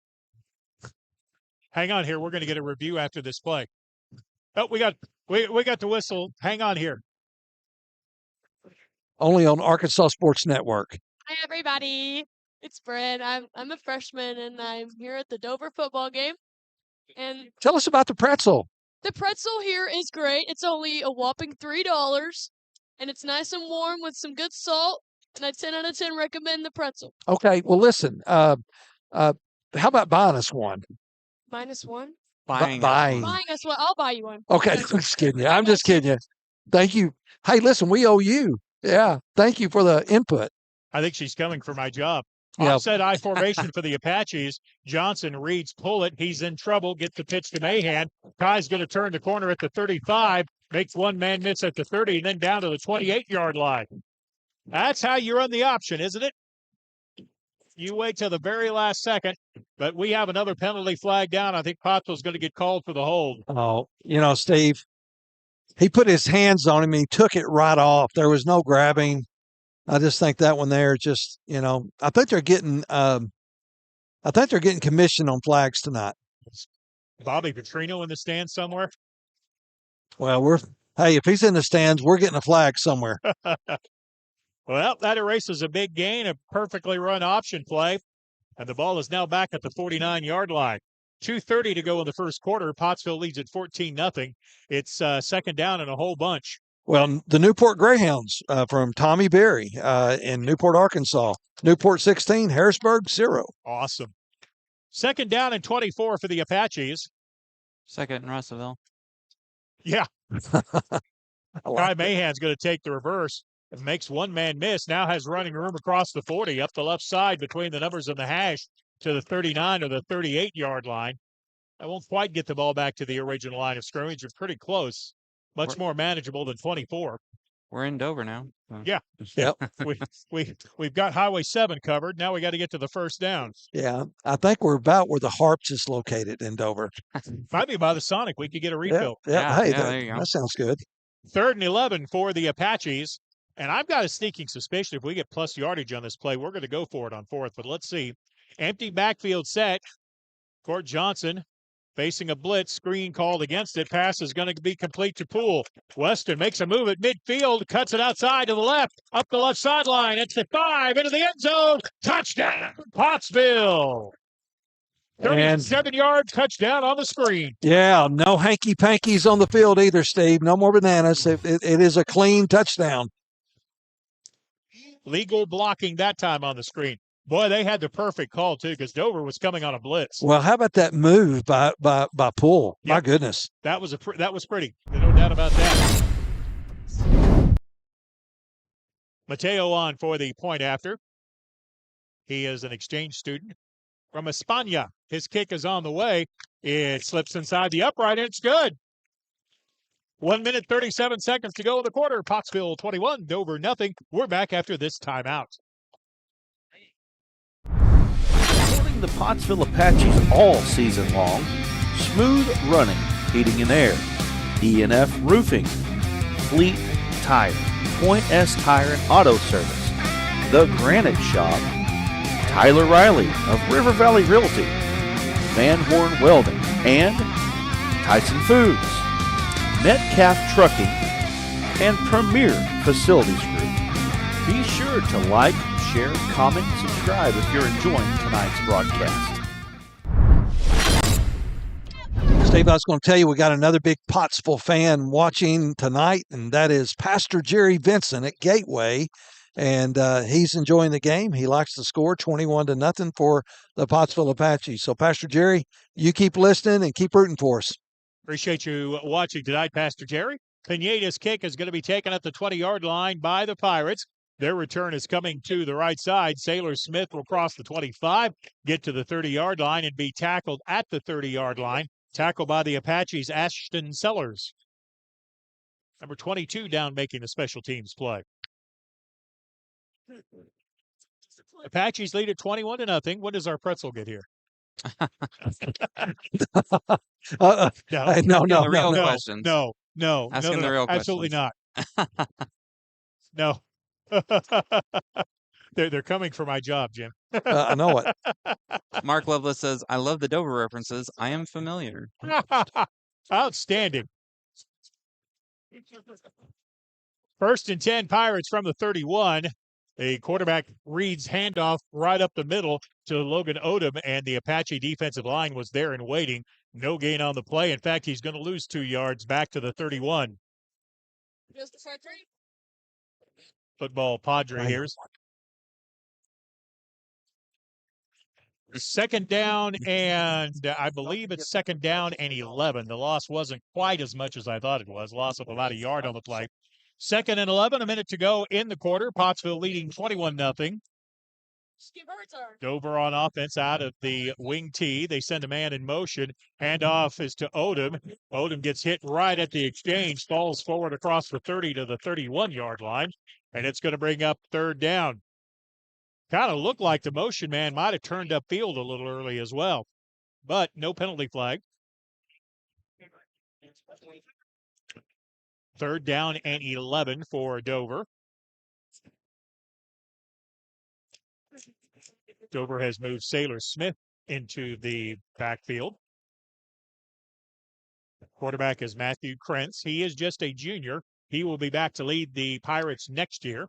Hang on here. We're going to get a review after this play. Oh, we got the whistle. Hang on here. Only on Arkansas Sports Network. Hi, everybody. It's Bryn. I'm a freshman, and I'm here at the Dover football game. And Tell us about the pretzel. the pretzel here is great. It's only a whopping $3, and it's nice and warm with some good salt. And I 10 out of 10 recommend the pretzel. Okay, well, listen. How about buying us one? -1. Buying. Buying us one. I'll buy you one. Okay, I'm just kidding you. I'm just kidding you. Thank you. Hey, listen, we owe you. Yeah, thank you for the input. I think she's coming for my job. Yeah. Offset I formation for the Apaches. Johnson reads pull it. He's in trouble. Gets the pitch to Mahan. Kai's going to turn the corner at the 35. Makes one man miss at the 30, and then down to the 28-yard line. That's how you run the option, isn't it? You wait till the very last second, but we have another penalty flag down. I think Pottsville's going to get called for the hold. Oh, Steve, he put his hands on him and he took it right off. There was no grabbing. I just think that one there just, I think they're getting commission on flags tonight. Bobby Petrino in the stands somewhere. Well, if he's in the stands, we're getting a flag somewhere. Well, that erases a big gain, a perfectly run option play, and the ball is now back at the 49-yard line. 2:30 to go in the first quarter. Pottsville leads at 14-0. It's second down and a whole bunch. Well, the Newport Greyhounds from Tommy Berry in Newport, Arkansas. Newport 16, Harrisburg 0. Awesome. Second down and 24 for the Apaches. Second in Russellville. Yeah. Like Kai Mahan's going to take the reverse. It makes one man miss. Now has running room across the 40, up the left side between the numbers and the hash to the 39 or the 38-yard line. I won't quite get the ball back to the original line of scrimmage. It's pretty close. Much more manageable than 24. We're in Dover now. Yeah. Yep. We've got Highway 7 covered. Now we got to get to the first down. Yeah, I think we're about where the Harps is located in Dover. Might be by the Sonic. We could get a refill. Yeah. Hey, there you go. that sounds good. 3rd and 11 for the Apaches. And I've got a sneaking suspicion if we get plus yardage on this play, we're going to go for it on 4th. But let's see. Empty backfield set. Court Johnson facing a blitz. Screen called against it. Pass is going to be complete to Poole. Weston makes a move at midfield. Cuts it outside to the left. Up the left sideline. It's the 5 into the end zone. Touchdown, Pottsville. 37-yard touchdown on the screen. Yeah, no hanky-pankies on the field either, Steve. No more bananas. It is a clean touchdown. Legal blocking that time on the screen. Boy, they had the perfect call, too, because Dover was coming on a blitz. Well, how about that move by Poole? Yep. My goodness. That was pretty. No doubt about that. Mateo on for the point after. He is an exchange student from España. His kick is on the way. It slips inside the upright, and it's good. 1 minute, 37 seconds to go in the quarter. Pottsville 21, Dover nothing. We're back after this timeout. Supporting the Pottsville Apaches all season long. Smooth running, heating and air. E&F Roofing. Fleet Tire. Point S Tire and Auto Service. The Granite Shop. Tyler Riley of River Valley Realty. Van Horn Welding. And Tyson Foods. Metcalf Trucking, and Premier Facilities Group. Be sure to like, share, comment, and subscribe if you're enjoying tonight's broadcast. Steve, I was going to tell you we got another big Pottsville fan watching tonight, and that is Pastor Jerry Vincent at Gateway. And he's enjoying the game. He likes the score, 21-0 for the Pottsville Apaches. So, Pastor Jerry, you keep listening and keep rooting for us. Appreciate you watching tonight, Pastor Jerry. Pineda's kick is going to be taken at the 20-yard line by the Pirates. Their return is coming to the right side. Sailor Smith will cross the 25, get to the 30-yard line, and be tackled at the 30-yard line. Tackled by the Apaches, Ashton Sellers. Number 22 down making the special teams play. Apaches lead at 21-0. What does our pretzel get here? No, real questions. No. Asking the real absolutely questions. not. No. They're coming for my job, Jim. I know it. Mark Lovelace says, I love the Dover references. I am familiar. Outstanding. 1st and 10, Pirates from the 31. The quarterback reads handoff right up the middle to Logan Odom, and the Apache defensive line was there and waiting. No gain on the play. In fact, he's going to lose 2 yards back to the 31. Football Padre here. Second down, and I believe it's second down and 11. The loss wasn't quite as much as I thought it was. Loss of about a yard on the play. 2nd and 11, a minute to go in the quarter. Pottsville leading 21-0. Dover on offense out of the wing tee. They send a man in motion. Handoff is to Odom. Odom gets hit right at the exchange, falls forward across the 30 to the 31-yard line, and it's going to bring up 3rd down. Kind of looked like the motion man might have turned upfield a little early as well, but no penalty flag. 3rd down and 11 for Dover. Dover has moved Sailor Smith into the backfield. Quarterback is Matthew Krentz. He is just a junior. He will be back to lead the Pirates next year.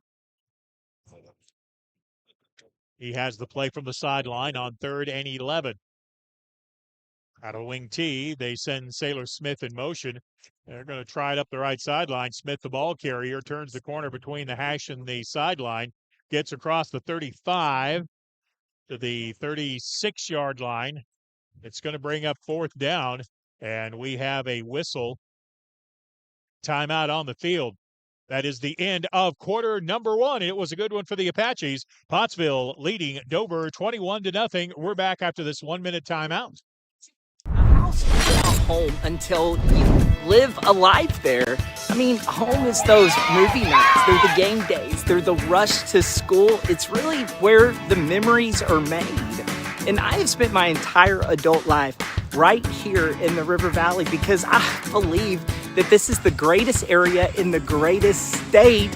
He has the play from the sideline on 3rd and 11. Out of wing T, they send Sailor Smith in motion. They're going to try it up the right sideline. Smith, the ball carrier, turns the corner between the hash and the sideline, gets across the 35 to the 36-yard line. It's going to bring up 4th down, and we have a whistle. Timeout on the field. That is the end of quarter number 1. It was a good one for the Apaches. Pottsville leading Dover 21-0. We're back after this 1-minute timeout. A house isn't a home until you live a life there. I mean, home is those movie nights. They're the game days. They're the rush to school. It's really where the memories are made. And I have spent my entire adult life right here in the River Valley because I believe that this is the greatest area in the greatest state,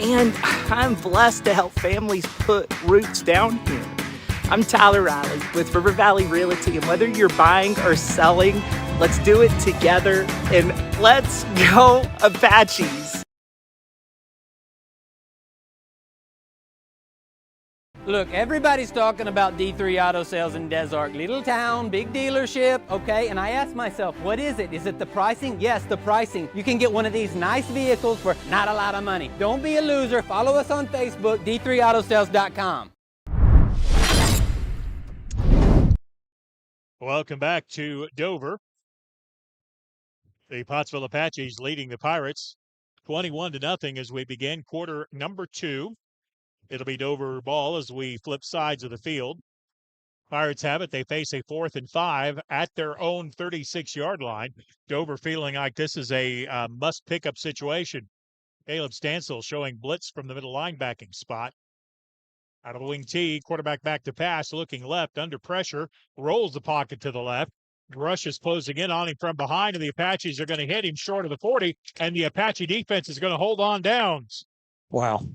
and I'm blessed to help families put roots down here. I'm Tyler Riley with River Valley Realty, and whether you're buying or selling, let's do it together, and let's go Apaches. Look, everybody's talking about D3 Auto Sales in Des Arc. Little town, big dealership, okay? And I asked myself, what is it? Is it the pricing? Yes, the pricing. You can get one of these nice vehicles for not a lot of money. Don't be a loser. Follow us on Facebook, d3autosales.com. Welcome back to Dover. The Pottsville Apaches leading the Pirates 21-0 as we begin quarter number 2. It'll be Dover ball as we flip sides of the field. Pirates have it. They face a 4th and 5 at their own 36-yard line. Dover feeling like this is a must-pick-up situation. Caleb Stansel showing blitz from the middle linebacking spot. Out of the wing T, quarterback back to pass, looking left, under pressure, rolls the pocket to the left. Rush is closing in on him from behind, and the Apaches are going to hit him short of the 40, and the Apache defense is going to hold on downs. Wow.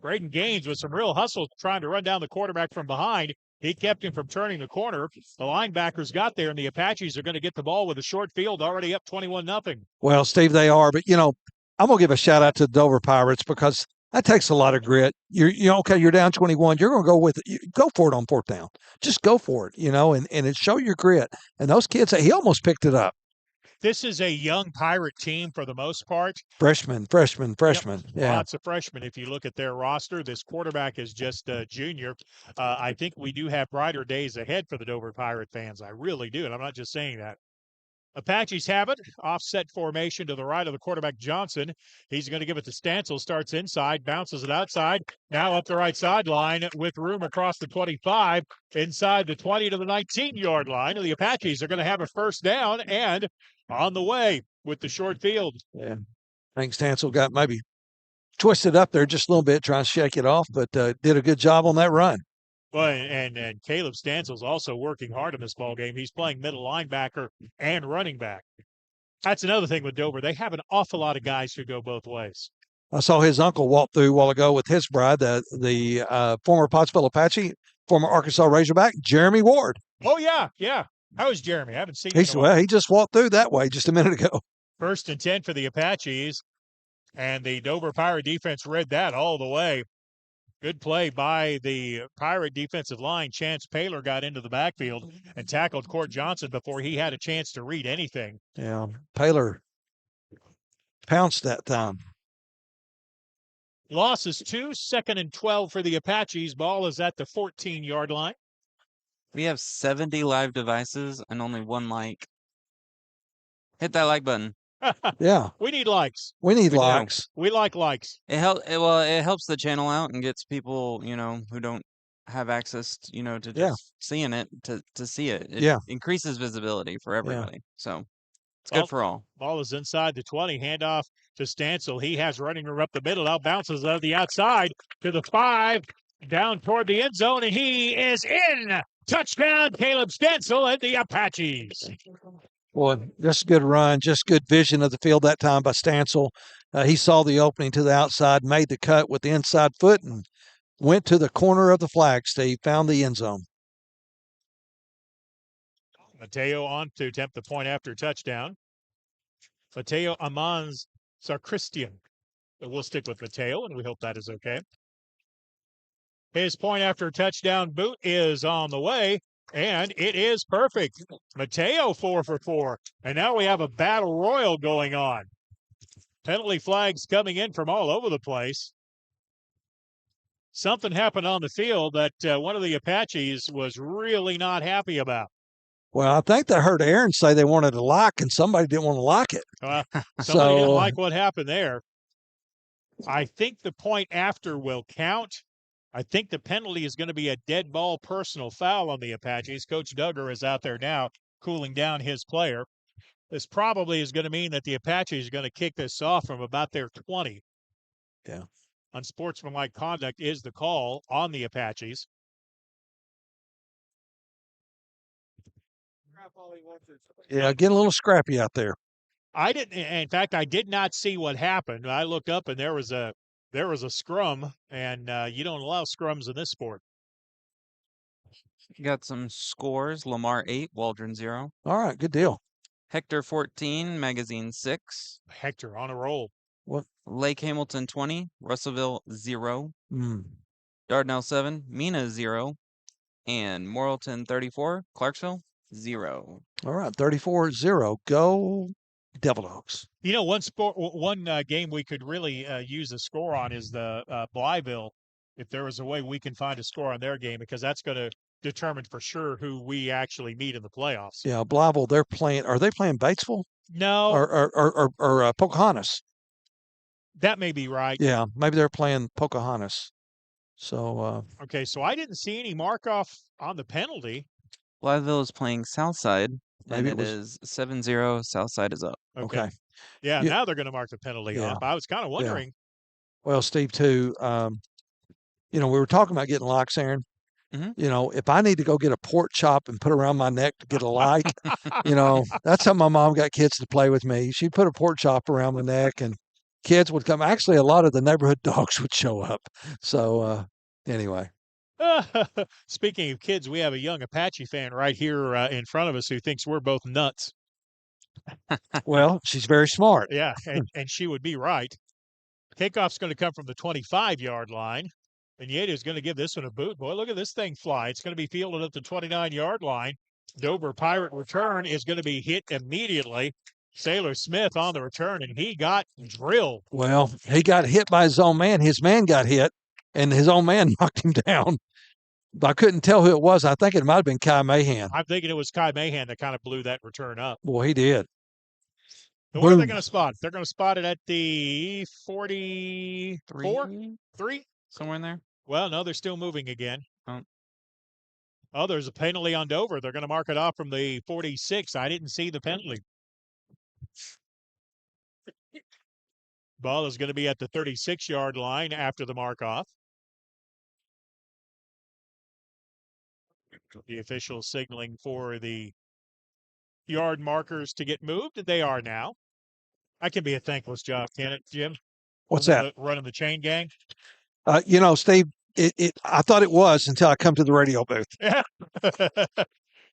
Braden Gaines with some real hustle trying to run down the quarterback from behind. He kept him from turning the corner. The linebackers got there, and the Apaches are going to get the ball with a short field, already up 21-0. Well, Steve, they are. But, I'm going to give a shout-out to the Dover Pirates because that takes a lot of grit. You're down 21. You're going to go for it on 4th down. Just go for it, and it show your grit. And those kids, he almost picked it up. This is a young Pirate team for the most part. Freshman. Yep. Yeah. Lots of freshmen. If you look at their roster, this quarterback is just a junior. I think we do have brighter days ahead for the Dover Pirate fans. I really do, and I'm not just saying that. Apaches have it. Offset formation to the right of the quarterback, Johnson. He's going to give it to Stancil. Starts inside, bounces it outside. Now up the right sideline with room across the 25, inside the 20 to the 19-yard line. The Apaches are going to have a first down and on the way with the short field. Yeah. I think Stancil got maybe twisted up there just a little bit trying to shake it off, but did a good job on that run. Well, and Caleb Stancil's also working hard in this ball game. He's playing middle linebacker and running back. That's another thing with Dover. They have an awful lot of guys who go both ways. I saw his uncle walk through a while ago with his bride, the former Pottsville Apache, former Arkansas Razorback, Jeremy Ward. Oh, yeah. How is Jeremy? I haven't seen him. Well, he just walked through that way just a minute ago. 1st and 10 for the Apaches, and the Dover Pirate defense read that all the way. Good play by the Pirate defensive line. Chance Paylor got into the backfield and tackled Court Johnson before he had a chance to read anything. Yeah, Paylor pounced that time. Loss is 2, 2nd and 12 for the Apaches. Ball is at the 14-yard line. We have 70 live devices and only one like. Hit that like button. Yeah. We need likes. We need likes. We like likes. It helps the channel out and gets people, who don't have access, to just seeing it to see it. It increases visibility for everybody. So it's good for all. Ball is inside the 20. Handoff to Stancil. He has running room up the middle. Now bounces out the outside to the 5, down toward the end zone, and he is in. Touchdown, Caleb Stancil and the Apaches. Boy, just a good run, just good vision of the field that time by Stancil. He saw the opening to the outside, made the cut with the inside foot, and went to the corner of the flag, Steve, found the end zone. Mateo on to attempt the point after touchdown. Mateo Amans Sarkristian. But we'll stick with Mateo, and we hope that is okay. His point after touchdown boot is on the way, and it is perfect. Mateo 4 for 4. And now we have a battle royal going on. Penalty flags coming in from all over the place. Something happened on the field that one of the Apaches was really not happy about. Well, I think they heard Aaron say they wanted a lock, and somebody didn't want to lock it. Somebody didn't like what happened there. I think the point after will count. I think the penalty is going to be a dead ball personal foul on the Apaches. Coach Duggar is out there now cooling down his player. This probably is going to mean that the Apaches are going to kick this off from about their 20. Yeah. Unsportsmanlike conduct is the call on the Apaches. Yeah, getting a little scrappy out there. In fact, I did not see what happened. I looked up and there was a scrum, and you don't allow scrums in this sport. Got some scores. Lamar 8, Waldron 0. All right, good deal. Hector 14, Magazine 6. Hector on a roll. What? Lake Hamilton 20, Russellville 0. Mm. Dardanelle 7, Mina 0. And Morrilton 34, Clarksville 0. All right, 34-0. Go Devil Dogs. One game we could really use a score on is the Blytheville. If there was a way we can find a score on their game, because that's going to determine for sure who we actually meet in the playoffs. Yeah, Blytheville, they're playing. Are they playing Batesville? No. Or Pocahontas? That may be right. Yeah, maybe they're playing Pocahontas. So. Okay, so I didn't see any mark off on the penalty. Blytheville is playing Southside. Maybe and it is 7-0. Southside is up. Okay. Yeah, now they're going to mark the penalty off. I was kind of wondering. Yeah. Well, Steve, too, we were talking about getting locks, Aaron. Mm-hmm. If I need to go get a pork chop and put it around my neck to get a like, that's how my mom got kids to play with me. She'd put a pork chop around my neck, and kids would come. Actually, a lot of the neighborhood dogs would show up. So, anyway. Speaking of kids, we have a young Apache fan right here in front of us who thinks we're both nuts. Well, she's very smart. Yeah, and she would be right. Kickoff's going to come from the 25-yard line. And Yeda's going to give this one a boot. Boy, look at this thing fly. It's going to be fielded at the 29-yard line. Dover Pirate return is going to be hit immediately. Sailor Smith on the return, and he got drilled. Well, he got hit by his own man. His man got hit, and his own man knocked him down. I couldn't tell who it was. I think it might have been Kai Mahan. I'm thinking it was Kai Mahan that kind of blew that return up. Well, he did. So where are they going to spot it? They're going to spot it at the 44? 3? Somewhere in there? Well, no, they're still moving again. Oh, there's a penalty on Dover. They're going to mark it off from the 46. I didn't see the penalty. Ball is going to be at the 36-yard line after the mark-off. The officials signaling for the yard markers to get moved, and they are now. That can be a thankless job, can it, Jim? What's that? Running the chain gang? Steve, I thought it was until I come to the radio booth. Yeah.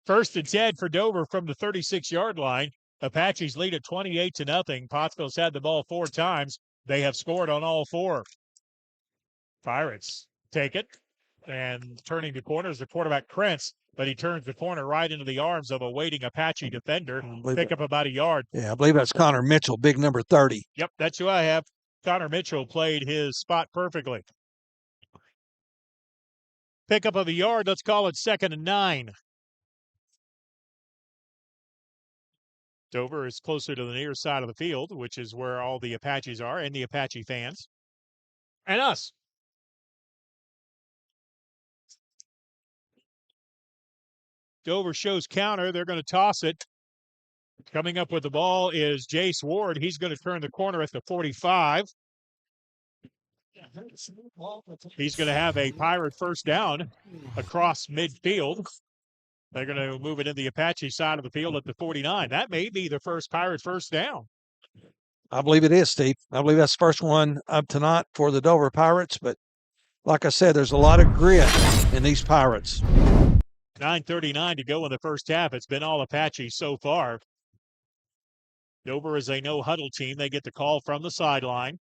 1st and 10 for Dover from the 36-yard line. Apaches lead at 28-0. Pottsville's had the ball 4 times. They have scored on all 4. Pirates take it, and turning the corner is the quarterback, Krentz, but he turns the corner right into the arms of a waiting Apache defender. Pick up about a yard. Yeah, I believe that's Connor Mitchell, big number 30. Yep, that's who I have. Connor Mitchell played his spot perfectly. Pickup of a yard. Let's call it 2nd and 9. Dover is closer to the near side of the field, which is where all the Apaches are and the Apache fans. And us. Dover shows counter. They're going to toss it. Coming up with the ball is Jace Ward. He's going to turn the corner at the 45. He's going to have a Pirate first down across midfield. They're going to move it in the Apache side of the field at the 49. That may be the first Pirate first down. I believe it is, Steve. I believe that's the first one up tonight for the Dover Pirates. But like I said, there's a lot of grit in these Pirates. 9:39 to go in the first half. It's been all Apache so far. Dover is a no-huddle team. They get the call from the sideline.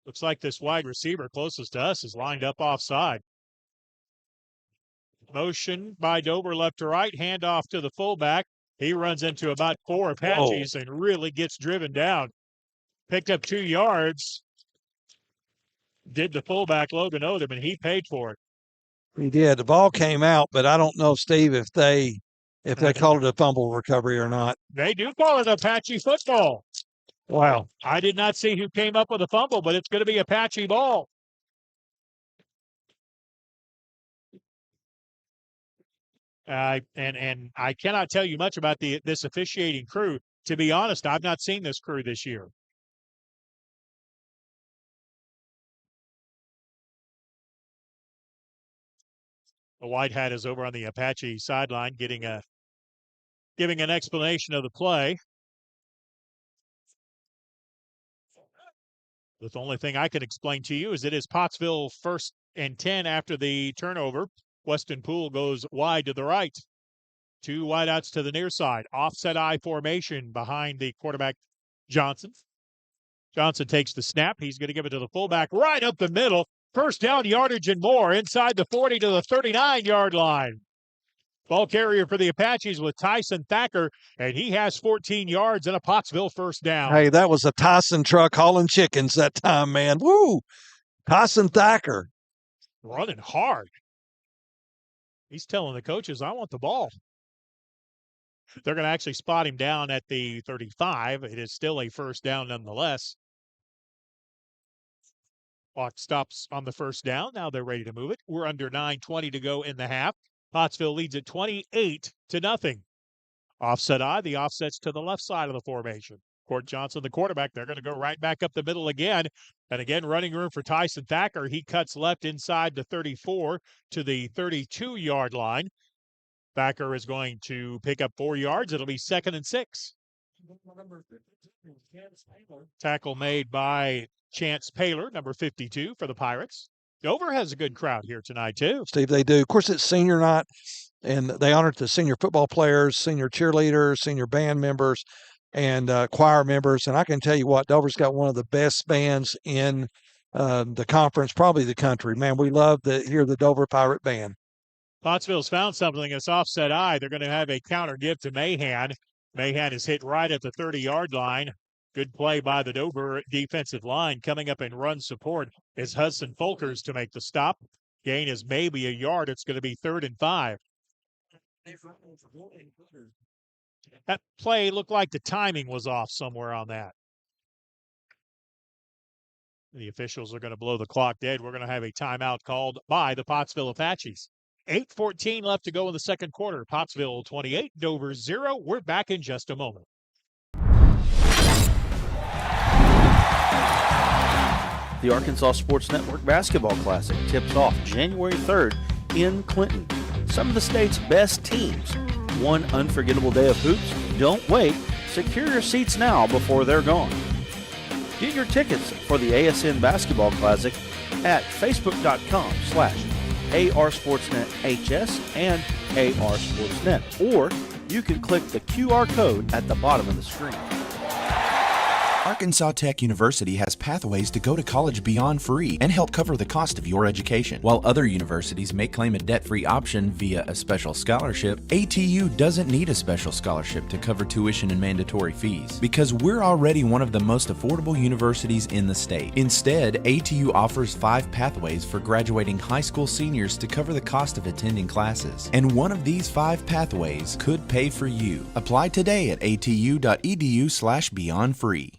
Looks like this wide receiver closest to us is lined up offside. Motion by Dover left to right. Handoff to the fullback. He runs into about 4 Apaches and really gets driven down. Picked up 2 yards. Did the fullback Logan Odom, and he paid for it. He did. The ball came out, but I don't know, Steve, if they called it a fumble recovery or not. They do call it Apache football. Wow. I did not see who came up with a fumble, but it's going to be Apache ball. And I cannot tell you much about this officiating crew. To be honest, I've not seen this crew this year. The white hat is over on the Apache sideline, giving an explanation of the play. The only thing I can explain to you is it is Pottsville 1st and 10 after the turnover. Weston Poole goes wide to the right. 2 wideouts to the near side. Offset I formation behind the quarterback, Johnson. Johnson takes the snap. He's going to give it to the fullback right up the middle. First down yardage and more inside the 40 to the 39-yard line. Ball carrier for the Apaches with Tyson Thacker, and he has 14 yards and a Pottsville first down. Hey, that was a Tyson truck hauling chickens that time, man. Woo! Tyson Thacker. Running hard. He's telling the coaches, I want the ball. They're going to actually spot him down at the 35. It is still a first down nonetheless. Clock stops on the first down. Now they're ready to move it. We're under 9:20 to go in the half. Pottsville leads at 28-0. Offset I. The offset's to the left side of the formation. Court Johnson, the quarterback, they're going to go right back up the middle again. And again, running room for Tyson Thacker. He cuts left inside the 34 to the 32-yard line. Thacker is going to pick up 4 yards. It'll be 2nd and 6. Tackle made by Chance Paler, number 52 for the Pirates. Dover has a good crowd here tonight, too. Steve, they do. Of course, it's senior night, and they honored the senior football players, senior cheerleaders, senior band members, and choir members. And I can tell you what, Dover's got one of the best bands in the conference, probably the country. Man, we love to hear the Dover Pirate Band. Pottsville's found something. It's offset I. They're going to have a counter give to Mahan. Mahan is hit right at the 30-yard line. Good play by the Dover defensive line. Coming up in run support is Hudson Folkers to make the stop. Gain is maybe a yard. It's going to be 3rd and 5. That play looked like the timing was off somewhere on that. The officials are going to blow the clock dead. We're going to have a timeout called by the Pottsville Apaches. 8:14 left to go in the second quarter. Pottsville 28, Dover 0. We're back in just a moment. The Arkansas Sports Network Basketball Classic tips off January 3rd in Clinton. Some of the state's best teams. One unforgettable day of hoops. Don't wait. Secure your seats now before they're gone. Get your tickets for the ASN Basketball Classic at facebook.com/ARSportsNetHS and ARSportsNet, or you can click the QR code at the bottom of the screen. Arkansas Tech University has pathways to go to college beyond free and help cover the cost of your education. While other universities may claim a debt-free option via a special scholarship, ATU doesn't need a special scholarship to cover tuition and mandatory fees because we're already one of the most affordable universities in the state. Instead, ATU offers 5 pathways for graduating high school seniors to cover the cost of attending classes. And one of these 5 pathways could pay for you. Apply today at atu.edu/beyondfree.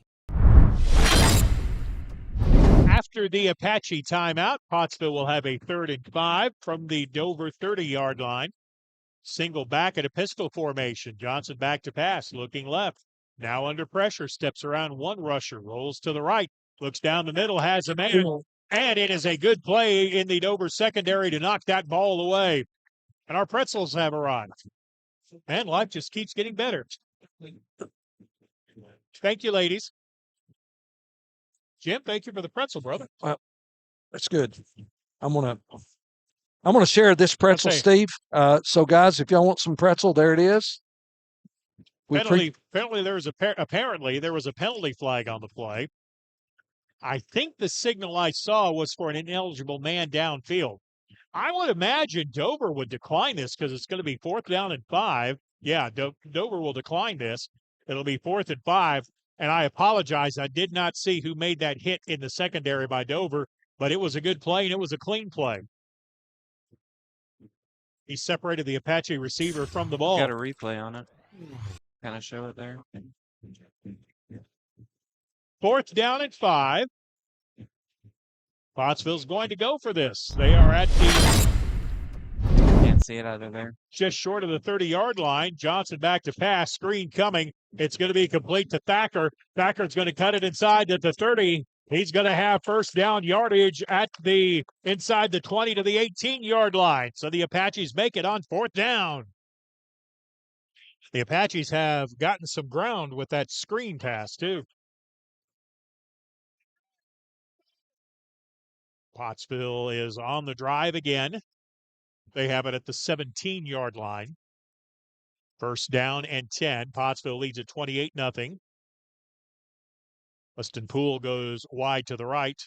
After the Apache timeout, Pottsville will have a 3rd and 5 from the Dover 30-yard line. Single back at a pistol formation. Johnson back to pass, looking left. Now under pressure, steps around one rusher, rolls to the right, looks down the middle, has a man. And it is a good play in the Dover secondary to knock that ball away. And our pretzels have arrived. And life just keeps getting better. Thank you, ladies. Jim, thank you for the pretzel, brother. Well, that's good. I'm gonna share this pretzel, Steve. So, guys, if y'all want some pretzel, there it is. Apparently, there was a penalty flag on the play. I think the signal I saw was for an ineligible man downfield. I would imagine Dover would decline this because it's going to be 4th down and 5. Yeah, Dover will decline this. It'll be 4th and 5. And I apologize. I did not see who made that hit in the secondary by Dover, but it was a good play and it was a clean play. He separated the Apache receiver from the ball. Got a replay on it. Kind of show it there. 4th down and 5. Pottsville's going to go for this. They are at the... Can't see it out of there. Just short of the 30-yard line. Johnson back to pass. Screen coming. It's going to be complete to Thacker. Thacker's going to cut it inside to the 30. He's going to have 1st down yardage at the inside the 20 to the 18-yard line. So the Apaches make it on 4th down. The Apaches have gotten some ground with that screen pass, too. Pottsville is on the drive again. They have it at the 17-yard line. 1st down and 10. Pottsville leads at 28-0. Weston Poole goes wide to the right.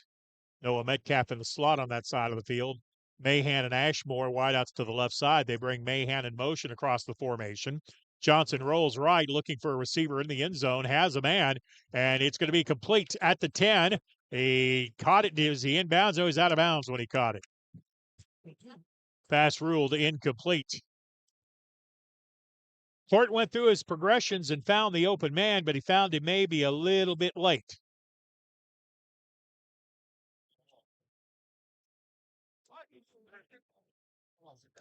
Noah Metcalf in the slot on that side of the field. Mahan and Ashmore wideouts to the left side. They bring Mahan in motion across the formation. Johnson rolls right, looking for a receiver in the end zone. Has a man, and it's going to be complete at the 10. He caught it. Is he inbounds? Oh, he's out of bounds when he caught it. Pass ruled incomplete. Fort went through his progressions and found the open man, but he found him maybe a little bit late.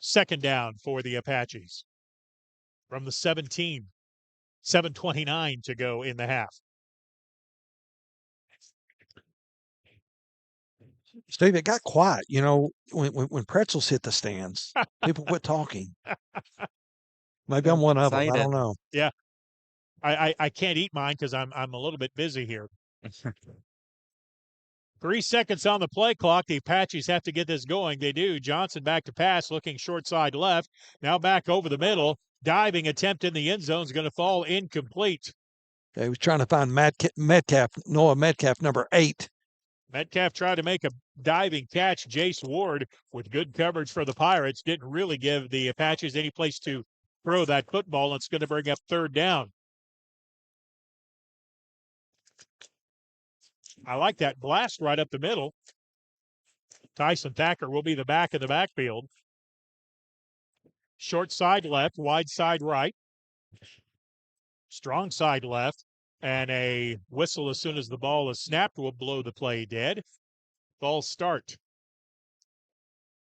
Second down for the Apaches from the 17. 7:29 to go in the half. Steve, it got quiet. You know, when pretzels hit the stands, people quit talking. Maybe I'm one of them. I don't know. Yeah, I can't eat mine because I'm a little bit busy here. 3 seconds on the play clock. The Apaches have to get this going. They do. Johnson back to pass, looking short side left. Now back over the middle. Diving attempt in the end zone is going to fall incomplete. He was trying to find Noah Metcalf, number 8. Metcalf tried to make a diving catch. Jace Ward, with good coverage for the Pirates, didn't really give the Apaches any place to throw that football. It's going to bring up 3rd down. I like that blast right up the middle. Tyson Thacker will be the back in the backfield. Short side left, wide side right. Strong side left. And a whistle as soon as the ball is snapped will blow the play dead. Ball start.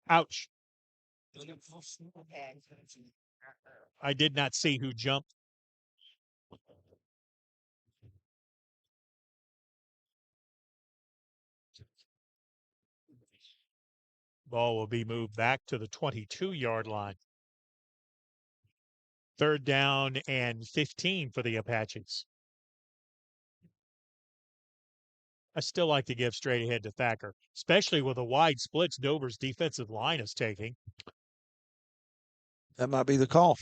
Ouch. I did not see who jumped. Ball will be moved back to the 22-yard line. 3rd down and 15 for the Apaches. I still like to give straight ahead to Thacker, especially with the wide splits Dover's defensive line is taking. That might be the call.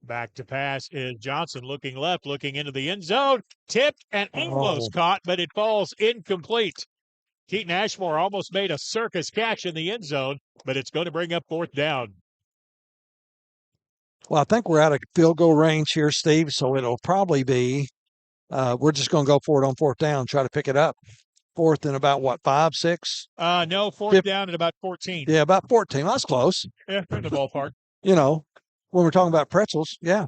Back to pass is Johnson looking left, looking into the end zone. Tipped and almost caught, but it falls incomplete. Keaton Ashmore almost made a circus catch in the end zone, but it's going to bring up 4th down. Well, I think we're out of field goal range here, Steve, so it'll probably be we're just going to go for it on 4th down, try to pick it up. 4th and about, what, 5, 6? No, 4th down at about 14. Yeah, about 14. That's close. Yeah, in the ballpark. You know, when we're talking about pretzels, yeah.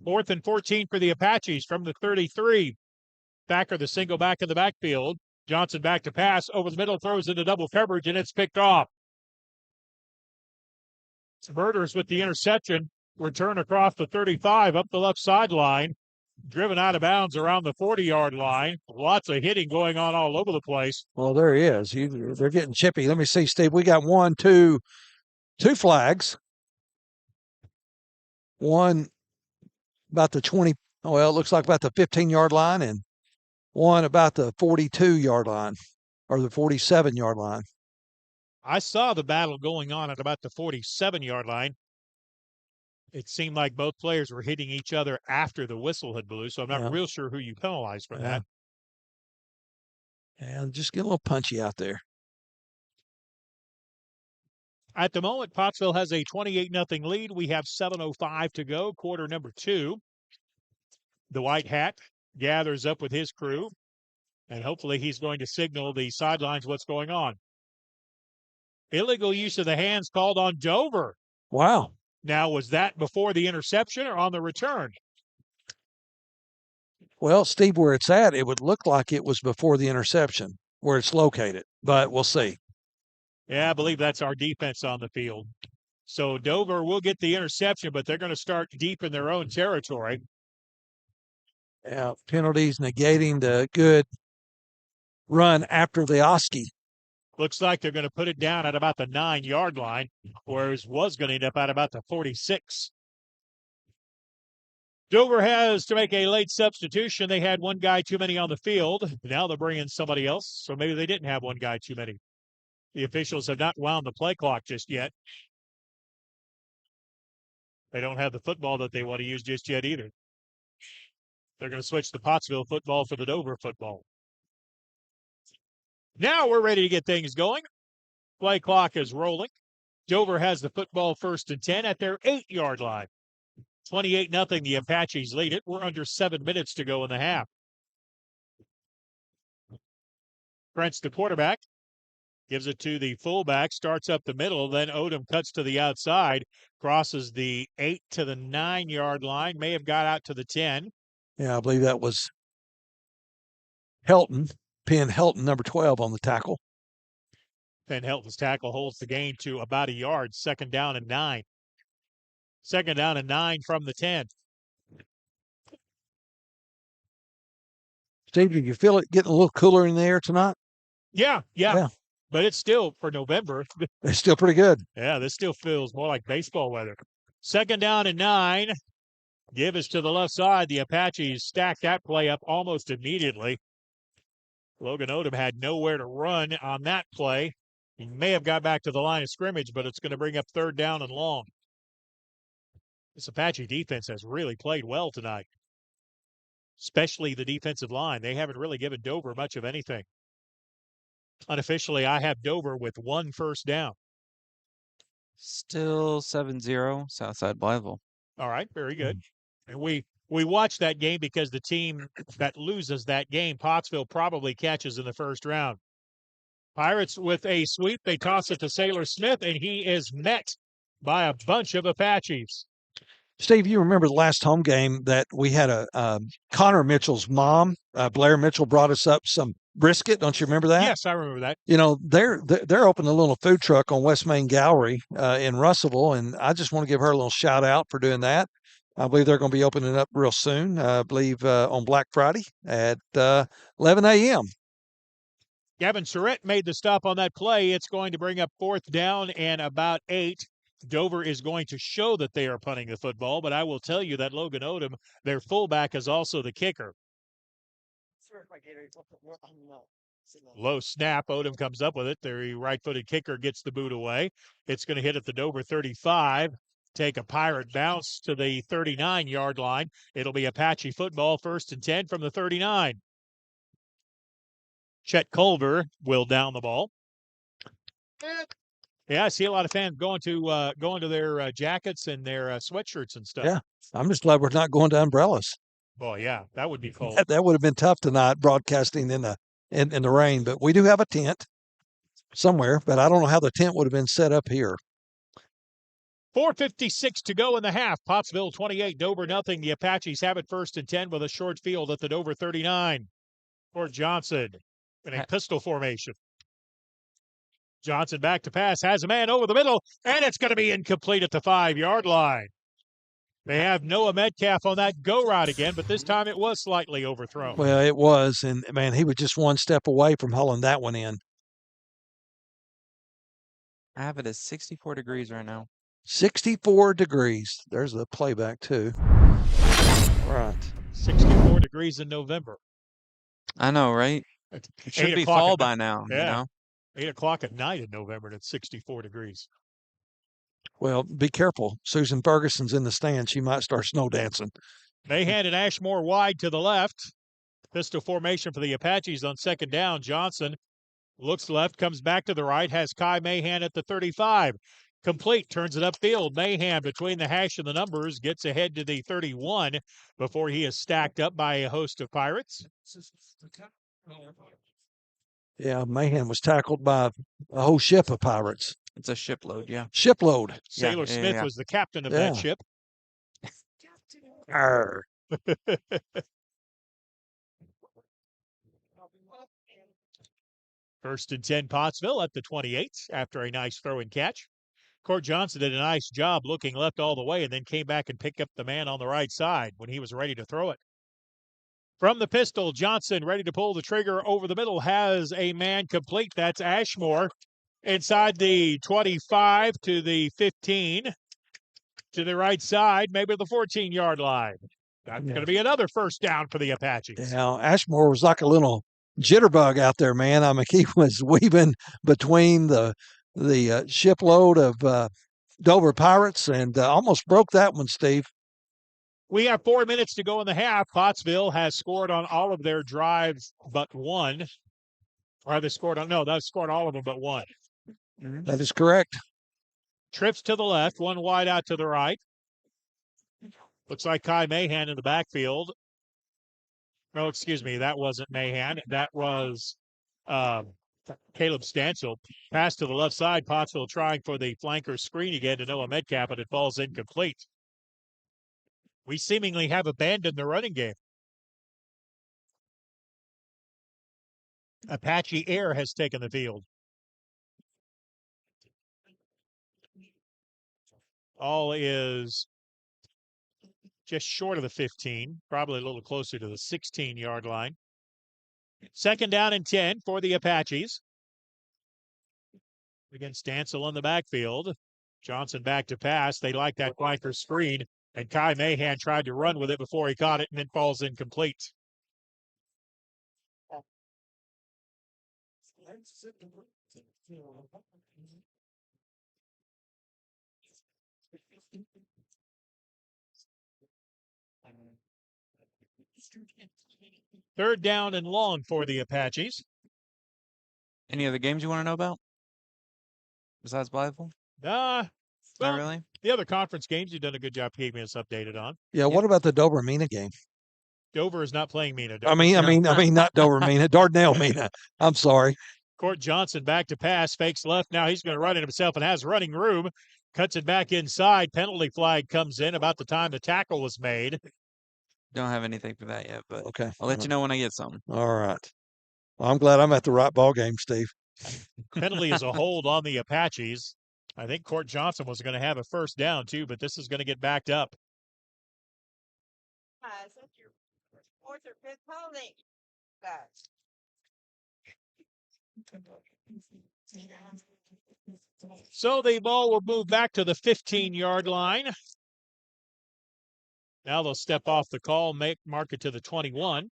4th and 14 for the Apaches from the 33. Thacker, the single back in the backfield. Johnson back to pass, over the middle, throws into double coverage, and it's picked off. Murders with the interception. Return across the 35, up the left sideline. Driven out of bounds around the 40-yard line. Lots of hitting going on all over the place. Well, there he is. They're getting chippy. Let me see, Steve. We got two flags. One about the 20, well, it looks like about the 15-yard line, and one about the 42-yard line or the 47-yard line. I saw the battle going on at about the 47-yard line. It seemed like both players were hitting each other after the whistle had blew, so I'm not real sure who you penalized for that. And just get a little punchy out there. At the moment, Pottsville has a 28-0 lead. We have 7:05 to go, quarter number 2. The white hat gathers up with his crew, and hopefully he's going to signal the sidelines what's going on. Illegal use of the hands called on Dover. Wow. Now, was that before the interception or on the return? Well, Steve, where it's at, it would look like it was before the interception, where it's located, but we'll see. Yeah, I believe that's our defense on the field. So Dover will get the interception, but they're going to start deep in their own territory. Yeah, penalties negating the good run after the Oski. Looks like they're going to put it down at about the 9-yard line, whereas was going to end up at about the 46. Dover has to make a late substitution. They had one guy too many on the field. Now they're bringing somebody else, so maybe they didn't have one guy too many. The officials have not wound the play clock just yet. They don't have the football that they want to use just yet either. They're going to switch the Pottsville football for the Dover football. Now we're ready to get things going. Play clock is rolling. Dover has the football 1st and 10 at their 8-yard line. 28-0, the Apaches lead it. We're under 7 minutes to go in the half. Prince, the quarterback, gives it to the fullback, starts up the middle, then Odom cuts to the outside, crosses the 8 to the 9-yard line, may have got out to the 10. Yeah, I believe that was Helton. Penn Helton, number 12 on the tackle. Penn Helton's tackle holds the gain to about a yard. 2nd down and 9. 2nd down and 9 from the 10. Steve, did you feel it getting a little cooler in the air tonight? Yeah. But it's still, for November. It's still pretty good. Yeah, this still feels more like baseball weather. 2nd down and 9. Give us to the left side. The Apaches stacked that play up almost immediately. Logan Odom had nowhere to run on that play. He may have got back to the line of scrimmage, but it's going to bring up 3rd down and long. This Apache defense has really played well tonight, especially the defensive line. They haven't really given Dover much of anything. Unofficially, I have Dover with 1 first down. Still 7-0, Southside Blytheville. All right, very good. And we we watched that game because the team that loses that game, Pottsville, probably catches in the first round. Pirates with a sweep. They toss it to Sailor Smith, and he is met by a bunch of Apaches. Steve, you remember the last home game that we had Connor Mitchell's mom, Blair Mitchell, brought us up some brisket. Don't you remember that? Yes, I remember that. You know, they're opening a little food truck on West Main Gallery in Russellville, and I just want to give her a little shout out for doing that. I believe they're going to be opening up real soon. I believe on Black Friday at 11 a.m. Gavin Surratt made the stop on that play. It's going to bring up 4th down and about 8. Dover is going to show that they are punting the football, but I will tell you that Logan Odom, their fullback, is also the kicker. Low snap. Odom comes up with it. The right-footed kicker gets the boot away. It's going to hit at the Dover 35. Take a Pirate bounce to the 39-yard line. It'll be Apache football, 1st and 10 from the 39. Chet Culver will down the ball. Yeah, I see a lot of fans going to their jackets and their sweatshirts and stuff. Yeah, I'm just glad we're not going to umbrellas. Oh yeah, that would be cold. That would have been tough tonight broadcasting in the rain. But we do have a tent somewhere, but I don't know how the tent would have been set up here. 4:56 to go in the half. Pottsville 28, Dover nothing. The Apaches have it 1st and 10 with a short field at the Dover 39. For Johnson in a pistol formation. Johnson back to pass, has a man over the middle, and it's going to be incomplete at the 5-yard line. They have Noah Metcalf on that go route again, but this time it was slightly overthrown. Well, it was, and man, he was just one step away from hauling that one in. I have it as 64 degrees right now. 64 degrees. There's the playback, too. Right. 64 degrees in November. I know, right? It should be fall by now, yeah. You know? 8 o'clock at night in November, and it's 64 degrees. Well, be careful. Susan Ferguson's in the stand. She might start snow dancing. Mahan and Ashmore wide to the left. Pistol formation for the Apaches on 2nd down. Johnson looks left, comes back to the right, has Kai Mahan at the 35. Complete, turns it upfield. Mahan between the hash and the numbers gets ahead to the 31 before he is stacked up by a host of Pirates. Yeah, Mahan was tackled by a whole ship of Pirates. It's a shipload, yeah. Shipload. Sailor Smith was the captain of that ship. Arr. 1st and 10 Pottsville at the 28 after a nice throw and catch. Court Johnson did a nice job looking left all the way and then came back and picked up the man on the right side when he was ready to throw it. From the pistol, Johnson ready to pull the trigger over the middle, has a man complete. That's Ashmore inside the 25 to the 15 to the right side, maybe the 14-yard line. That's going to be another 1st down for the Apaches. Yeah, Ashmore was like a little jitterbug out there, man. I mean, he was weaving between the shipload of Dover Pirates and almost broke that one, Steve. We have 4 minutes to go in the half. Pottsville has scored on all of their drives but one. Or they scored on, no, they've scored all of them but one. That is correct. Trips to the left, one wide out to the right. Looks like Kai Mahan in the backfield. No, excuse me, that wasn't Mahan. That was Caleb Stansel. Pass to the left side. Pottsville trying for the flanker screen again to Noah Metcalf, but it falls incomplete. We seemingly have abandoned the running game. Apache Air has taken the field. All is just short of the 15, probably a little closer to the 16-yard line. 2nd down and 10 for the Apaches. Again, Stansel on the backfield. Johnson back to pass. They like that flanker screen. And Kai Mahan tried to run with it before he caught it and then falls incomplete. Third down and long for the Apaches. Any other games you want to know about? Besides Blytheville? Well, Not really. The other conference games, you've done a good job keeping us updated on. Yeah. What about the Dover-Mina game? Dover is not playing Mina. I mean, not Dover-Mina, Dardanelle-Mina. I'm sorry. Court Johnson back to pass, fakes left. Now he's going to run it himself and has running room. Cuts it back inside. Penalty flag comes in about the time the tackle was made. Don't have anything for that yet, but Okay. I'll let you know when I get something. All right. Well, I'm glad I'm at the right ball game, Steve. Penalty is a hold on the Apaches. I think Court Johnson was going to have a first down too, but this is going to get backed up. So the ball will move back to the 15-yard line. Now they'll step off the call, mark it to the 21.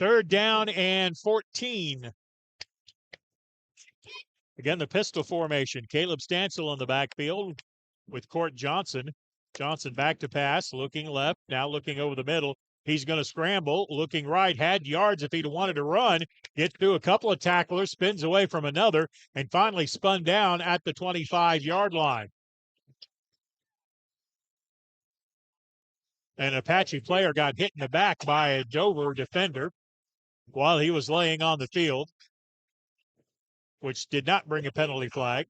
3rd down and 14. Again, the pistol formation. Caleb Stansel in the backfield with Court Johnson. Johnson back to pass, looking left, now looking over the middle. He's going to scramble, looking right, had yards if he'd wanted to run, gets through a couple of tacklers, spins away from another, and finally spun down at the 25-yard line. An Apache player got hit in the back by a Dover defender while he was laying on the field, which did not bring a penalty flag.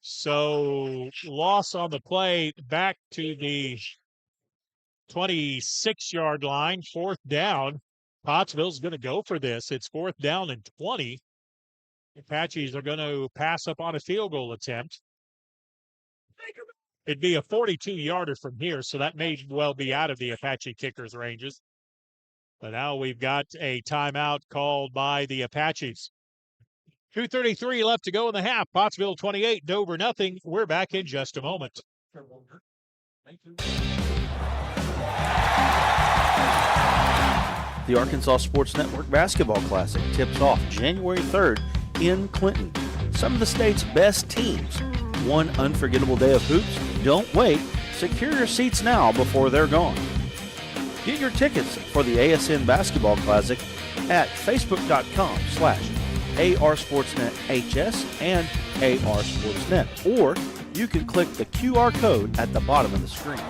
So loss on the play back to the 26-yard line, 4th down. Pottsville's going to go for this. It's 4th down and 20. Apaches are going to pass up on a field goal attempt. It'd be a 42-yarder from here, so that may well be out of the Apache kickers' ranges. But now we've got a timeout called by the Apaches. 2:33 left to go in the half. Pottsville 28, Dover nothing. We're back in just a moment. The Arkansas Sports Network Basketball Classic tips off January 3rd in Clinton. Some of the state's best teams. One unforgettable day of hoops. Don't wait. Secure your seats now before they're gone. Get your tickets for the ASN Basketball Classic at facebook.com/ARSportsNetHS and ARSportsNet. Or you can click the QR code at the bottom of the screen.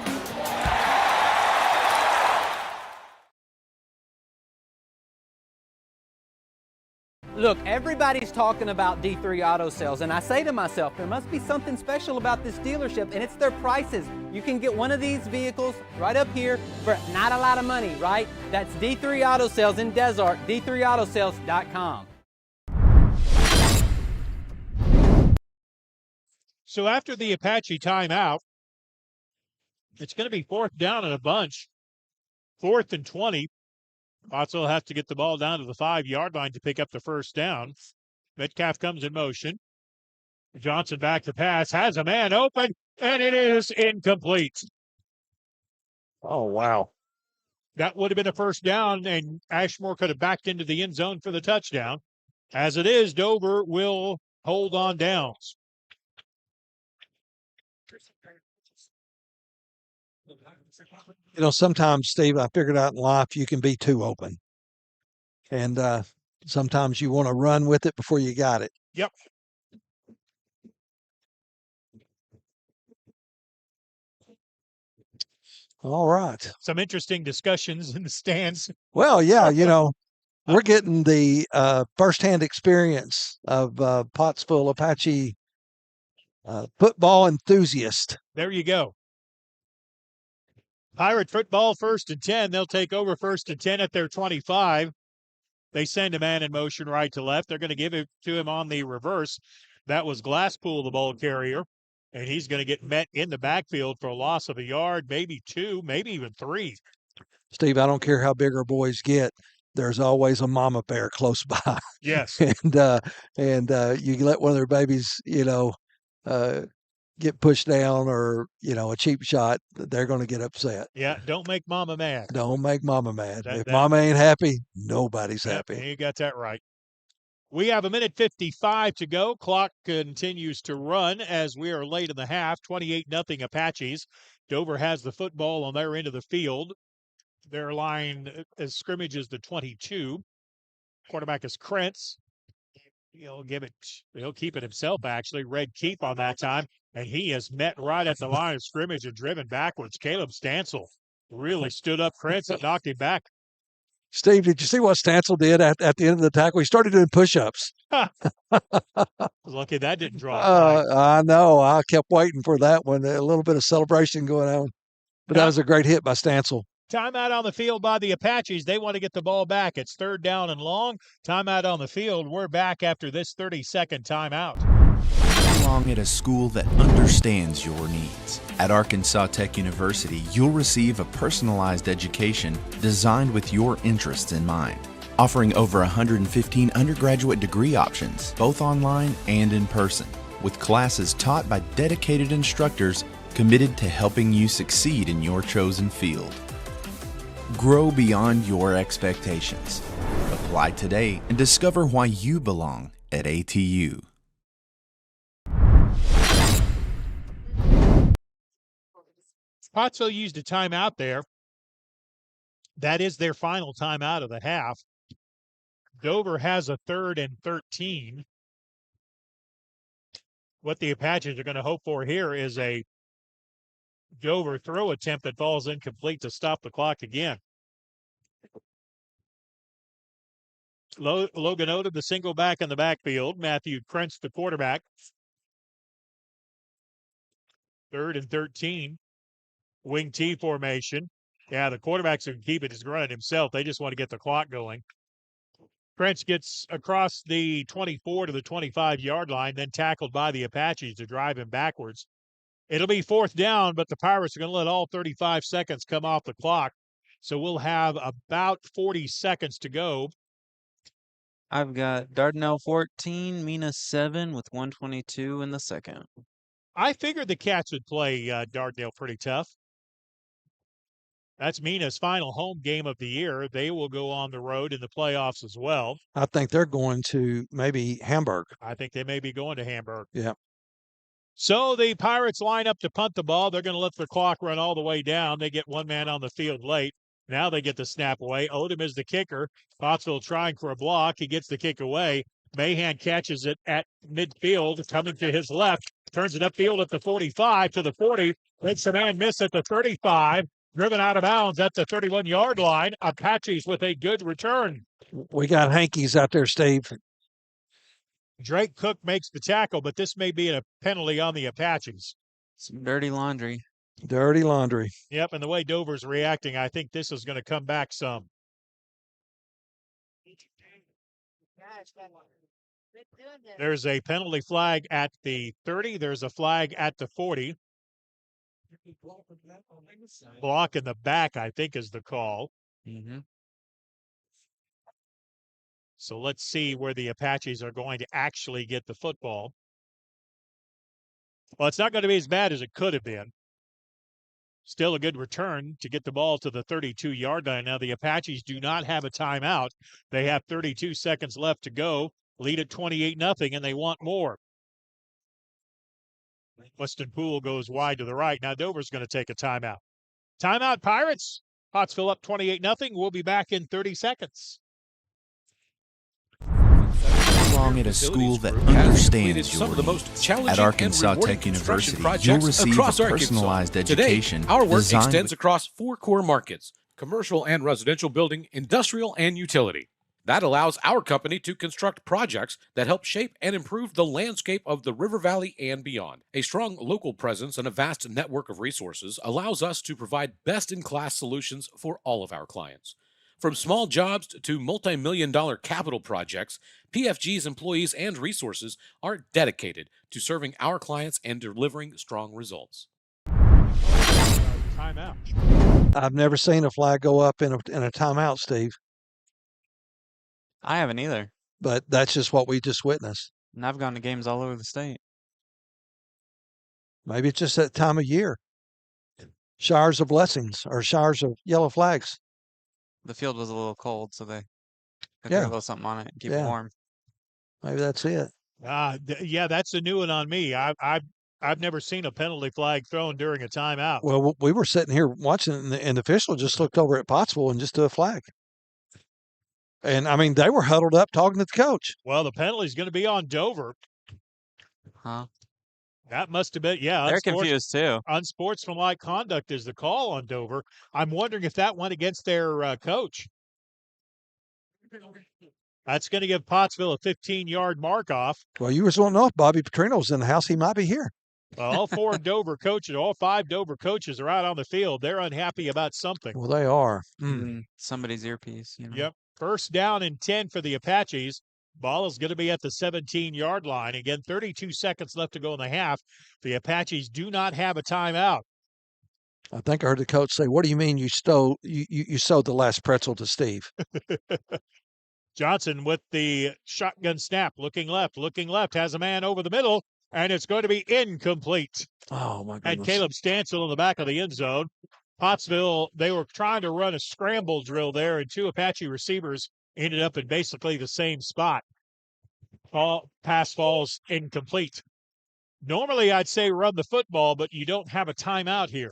Look, everybody's talking about D3 Auto Sales, and I say to myself, there must be something special about this dealership, and it's their prices. You can get one of these vehicles right up here for not a lot of money, right? That's D3 Auto Sales in Desart, d3autosales.com. So after the Apache timeout, it's going to be 4th down and a bunch. 4th and 20. Pottsville has to get the ball down to the 5-yard line to pick up the first down. Metcalf comes in motion. Johnson back to pass, has a man open, and it is incomplete. Oh, wow. That would have been a first down, and Ashmore could have backed into the end zone for the touchdown. As it is, Dover will hold on downs. You know, sometimes, Steve, I figured out in life you can be too open. And sometimes you want to run with it before you got it. Yep. All right. Some interesting discussions in the stands. Well, yeah, you know, we're getting the firsthand experience of Pottsville Apache football enthusiast. There you go. Pirate football, 1st and 10. They'll take over 1st and 10 at their 25. They send a man in motion right to left. They're going to give it to him on the reverse. That was Glasspool, the ball carrier. And he's going to get met in the backfield for a loss of a yard, maybe 2, maybe even 3. Steve, I don't care how big our boys get. There's always a mama bear close by. Yes. and you let one of their babies, you know, get pushed down or, you know, a cheap shot, they're going to get upset. Yeah, don't make mama mad. Don't make mama mad. If mama ain't happy, nobody's happy. You got that right. We have 1:55 to go. Clock continues to run as we are late in the half. 28-0 Apaches. Dover has the football on their end of the field. Their line as scrimmage is the 22. Quarterback is Krentz. He'll keep it himself, actually. Red Keep on that time. And he is met right at the line of scrimmage and driven backwards. Caleb Stansel really stood up Krentz and knocked him back. Steve, did you see what Stansel did at the end of the tackle? He started doing push-ups. Lucky that didn't draw. I know. I kept waiting for that one. A little bit of celebration going on. But that was a great hit by Stansel. Timeout on the field by the Apaches. They want to get the ball back. It's 3rd down and long. Timeout on the field. We're back after this 30-second timeout. Belong at a school that understands your needs. At Arkansas Tech University, you'll receive a personalized education designed with your interests in mind. Offering over 115 undergraduate degree options, both online and in person, with classes taught by dedicated instructors committed to helping you succeed in your chosen field. Grow beyond your expectations. Apply today and discover why you belong at ATU. Pottsville used a timeout there. That is their final timeout of the half. Dover has a 3rd and 13. What the Apaches are going to hope for here is a Dover throw attempt that falls incomplete to stop the clock again. Logan Odom, the single back in the backfield. Matthew Krentz, the quarterback. 3rd and 13. Wing T formation. Yeah, the quarterback's going to keep it. He's running himself. They just want to get the clock going. Krentz gets across the 24 to the 25-yard line, then tackled by the Apaches to drive him backwards. It'll be 4th down, but the Pirates are going to let all 35 seconds come off the clock. So we'll have about 40 seconds to go. I've got Dardanelle 14, Mina 7 with 122 in the second. I figured the Cats would play Dardanelle pretty tough. That's Mina's final home game of the year. They will go on the road in the playoffs as well. I think they're going to maybe Hamburg. I think they may be going to Hamburg. Yeah. So the Pirates line up to punt the ball. They're going to let their clock run all the way down. They get one man on the field late. Now they get the snap away. Odom is the kicker. Pottsville trying for a block. He gets the kick away. Mahan catches it at midfield, coming to his left. Turns it upfield at the 45 to the 40. Makes a man miss at the 35. Driven out of bounds at the 31-yard line. Apaches with a good return. We got hankies out there, Steve. Drake Cook makes the tackle, but this may be a penalty on the Apaches. Some dirty laundry. Dirty laundry. Yep, and the way Dover's reacting, I think this is going to come back some. There's a penalty flag at the 30. There's a flag at the 40. Block in the back, I think, is the call. Mm-hmm. So let's see where the Apaches are going to actually get the football. Well, it's not going to be as bad as it could have been. Still a good return to get the ball to the 32-yard line. Now, the Apaches do not have a timeout. They have 32 seconds left to go. Lead at 28-0, and they want more. Weston Poole goes wide to the right. Now Dover's going to take a timeout. Timeout, Pirates. Pottsville up 28-0. We'll be back in 30 seconds. Belong at a school that understands your needs. At Arkansas Tech University, you'll receive a personalized education. Today, our work designed extends across 4 core markets: commercial and residential building, industrial, and utility. That allows our company to construct projects that help shape and improve the landscape of the River Valley and beyond. A strong local presence and a vast network of resources allows us to provide best-in-class solutions for all of our clients. From small jobs to multi-million-dollar capital projects, PFG's employees and resources are dedicated to serving our clients and delivering strong results. Timeout. I've never seen a flag go up in a timeout, Steve. I haven't either. But that's just what we just witnessed. And I've gone to games all over the state. Maybe it's just that time of year. Showers of blessings or showers of yellow flags. The field was a little cold, so they could throw a little something on it and keep it warm. Maybe that's it. Yeah, that's a new one on me. I've never seen a penalty flag thrown during a timeout. Well, we were sitting here watching it, and the official just looked over at Pottsville and just threw a flag. And, I mean, they were huddled up talking to the coach. Well, the penalty's going to be on Dover. Huh? That must have been, yeah. They're confused, too. Unsportsmanlike conduct is the call on Dover. I'm wondering if that went against their coach. That's going to give Pottsville a 15-yard mark-off. Well, you just don't know if Bobby Petrino was in the house. He might be here. Well, all four Dover coaches, all five Dover coaches are out on the field. They're unhappy about something. Well, they are. Somebody's earpiece. You know? Yep. First down and 10 for the Apaches. Ball is going to be at the 17-yard line. Again, 32 seconds left to go in the half. The Apaches do not have a timeout. I think I heard the coach say, "What do you mean you sold the last pretzel to Steve?" Johnson with the shotgun snap, looking left, has a man over the middle, and it's going to be incomplete. Oh, my goodness. And Caleb Stansel in the back of the end zone. Pottsville, they were trying to run a scramble drill there, and two Apache receivers ended up in basically the same spot. Pass falls incomplete. Normally, I'd say run the football, but you don't have a timeout here.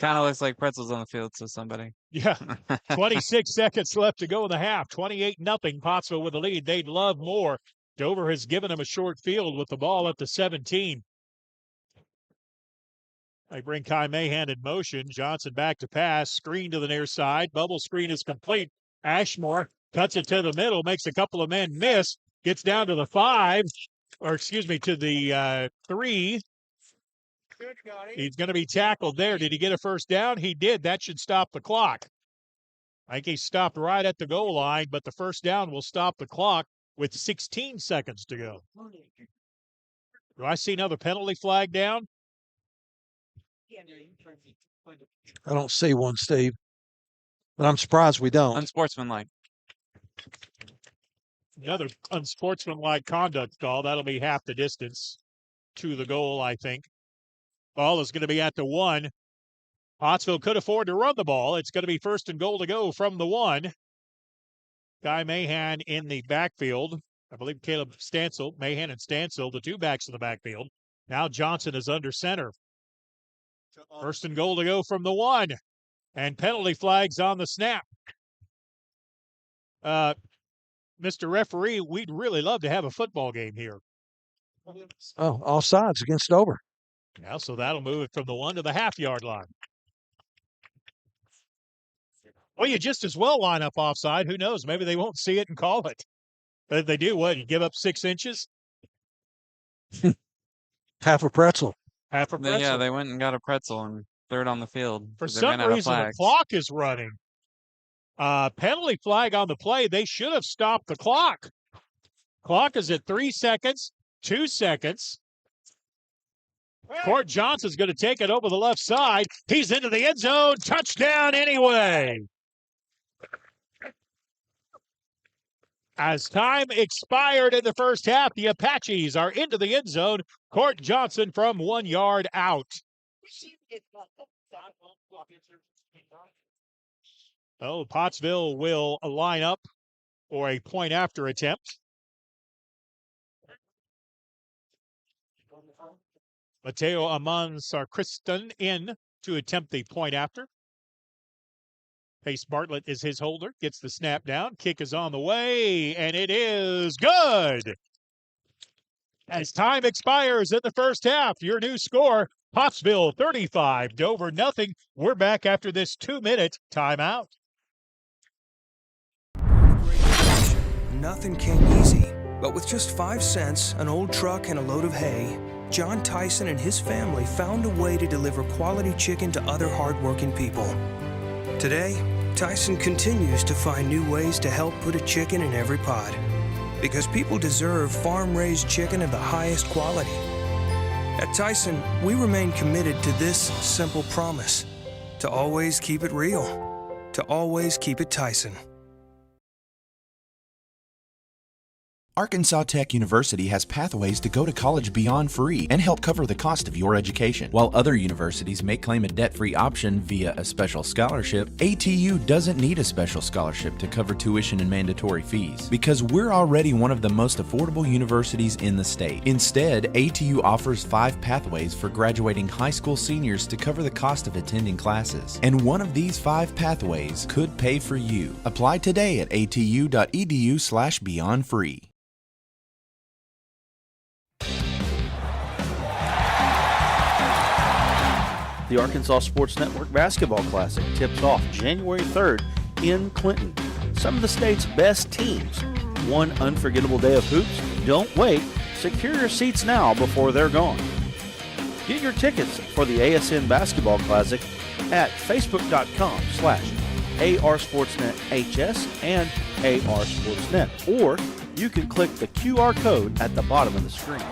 Kind of looks like pretzels on the field, so somebody. Yeah. 26 seconds left to go in the half. 28-0 Pottsville with the lead. They'd love more. Dover has given them a short field with the ball at the 17. They bring Kai Mahan in motion. Johnson back to pass. Screen to the near side. Bubble screen is complete. Ashmore cuts it to the middle, makes a couple of men miss. Gets down to the 5, to the 3. He's going to be tackled there. Did he get a first down? He did. That should stop the clock. I think he stopped right at the goal line, but the first down will stop the clock with 16 seconds to go. Do I see another penalty flag down? I don't see one, Steve. But I'm surprised we don't. Unsportsmanlike. Another unsportsmanlike conduct call. That'll be half the distance to the goal, I think. Ball is going to be at the 1. Pottsville could afford to run the ball. It's going to be first and goal to go from the 1. Guy Mahan in the backfield. I believe Caleb Stansel, Mahan and Stansel, the two backs in the backfield. Now Johnson is under center. First and goal to go from the 1. And penalty flags on the snap. Mr. Referee, we'd really love to have a football game here. Oh, offsides against Dover. Yeah, so that'll move it from the 1 to the half-yard line. Well, you just as well line up offside. Who knows? Maybe they won't see it and call it. But if they do, what? You give up 6 inches? Half a pretzel. Half a pretzel. Yeah, they went and got a pretzel and threw it on the field. For some reason, the clock is running. Penalty flag on the play. They should have stopped the clock. Clock is at 3 seconds, 2 seconds. Court Johnson's going to take it over the left side. He's into the end zone. Touchdown anyway. As time expired in the first half, the Apaches are into the end zone. Court Johnson from 1 yard out. Oh, Pottsville will line up for a point after attempt. Mateo Amon Sarkistan in to attempt the point after. Pace Bartlett is his holder, gets the snap down. Kick is on the way, and it is good. As time expires in the first half, your new score, Pottsville 35, Dover nothing. We're back after this 2-minute timeout. Nothing came easy, but with just 5 cents, an old truck, and a load of hay, John Tyson and his family found a way to deliver quality chicken to other hardworking people. Today, Tyson continues to find new ways to help put a chicken in every pod, because people deserve farm-raised chicken of the highest quality. At Tyson, we remain committed to this simple promise: to always keep it real, to always keep it Tyson. Arkansas Tech University has pathways to go to college beyond free and help cover the cost of your education. While other universities may claim a debt-free option via a special scholarship, ATU doesn't need a special scholarship to cover tuition and mandatory fees because we're already one of the most affordable universities in the state. Instead, ATU offers 5 pathways for graduating high school seniors to cover the cost of attending classes. And one of these 5 pathways could pay for you. Apply today at atu.edu/beyondfree. The Arkansas Sports Network Basketball Classic tips off January 3rd in Clinton. Some of the state's best teams. One unforgettable day of hoops. Don't wait. Secure your seats now before they're gone. Get your tickets for the ASN Basketball Classic at facebook.com/ARSportsNetHS and ARSportsNet, or you can click the QR code at the bottom of the screen.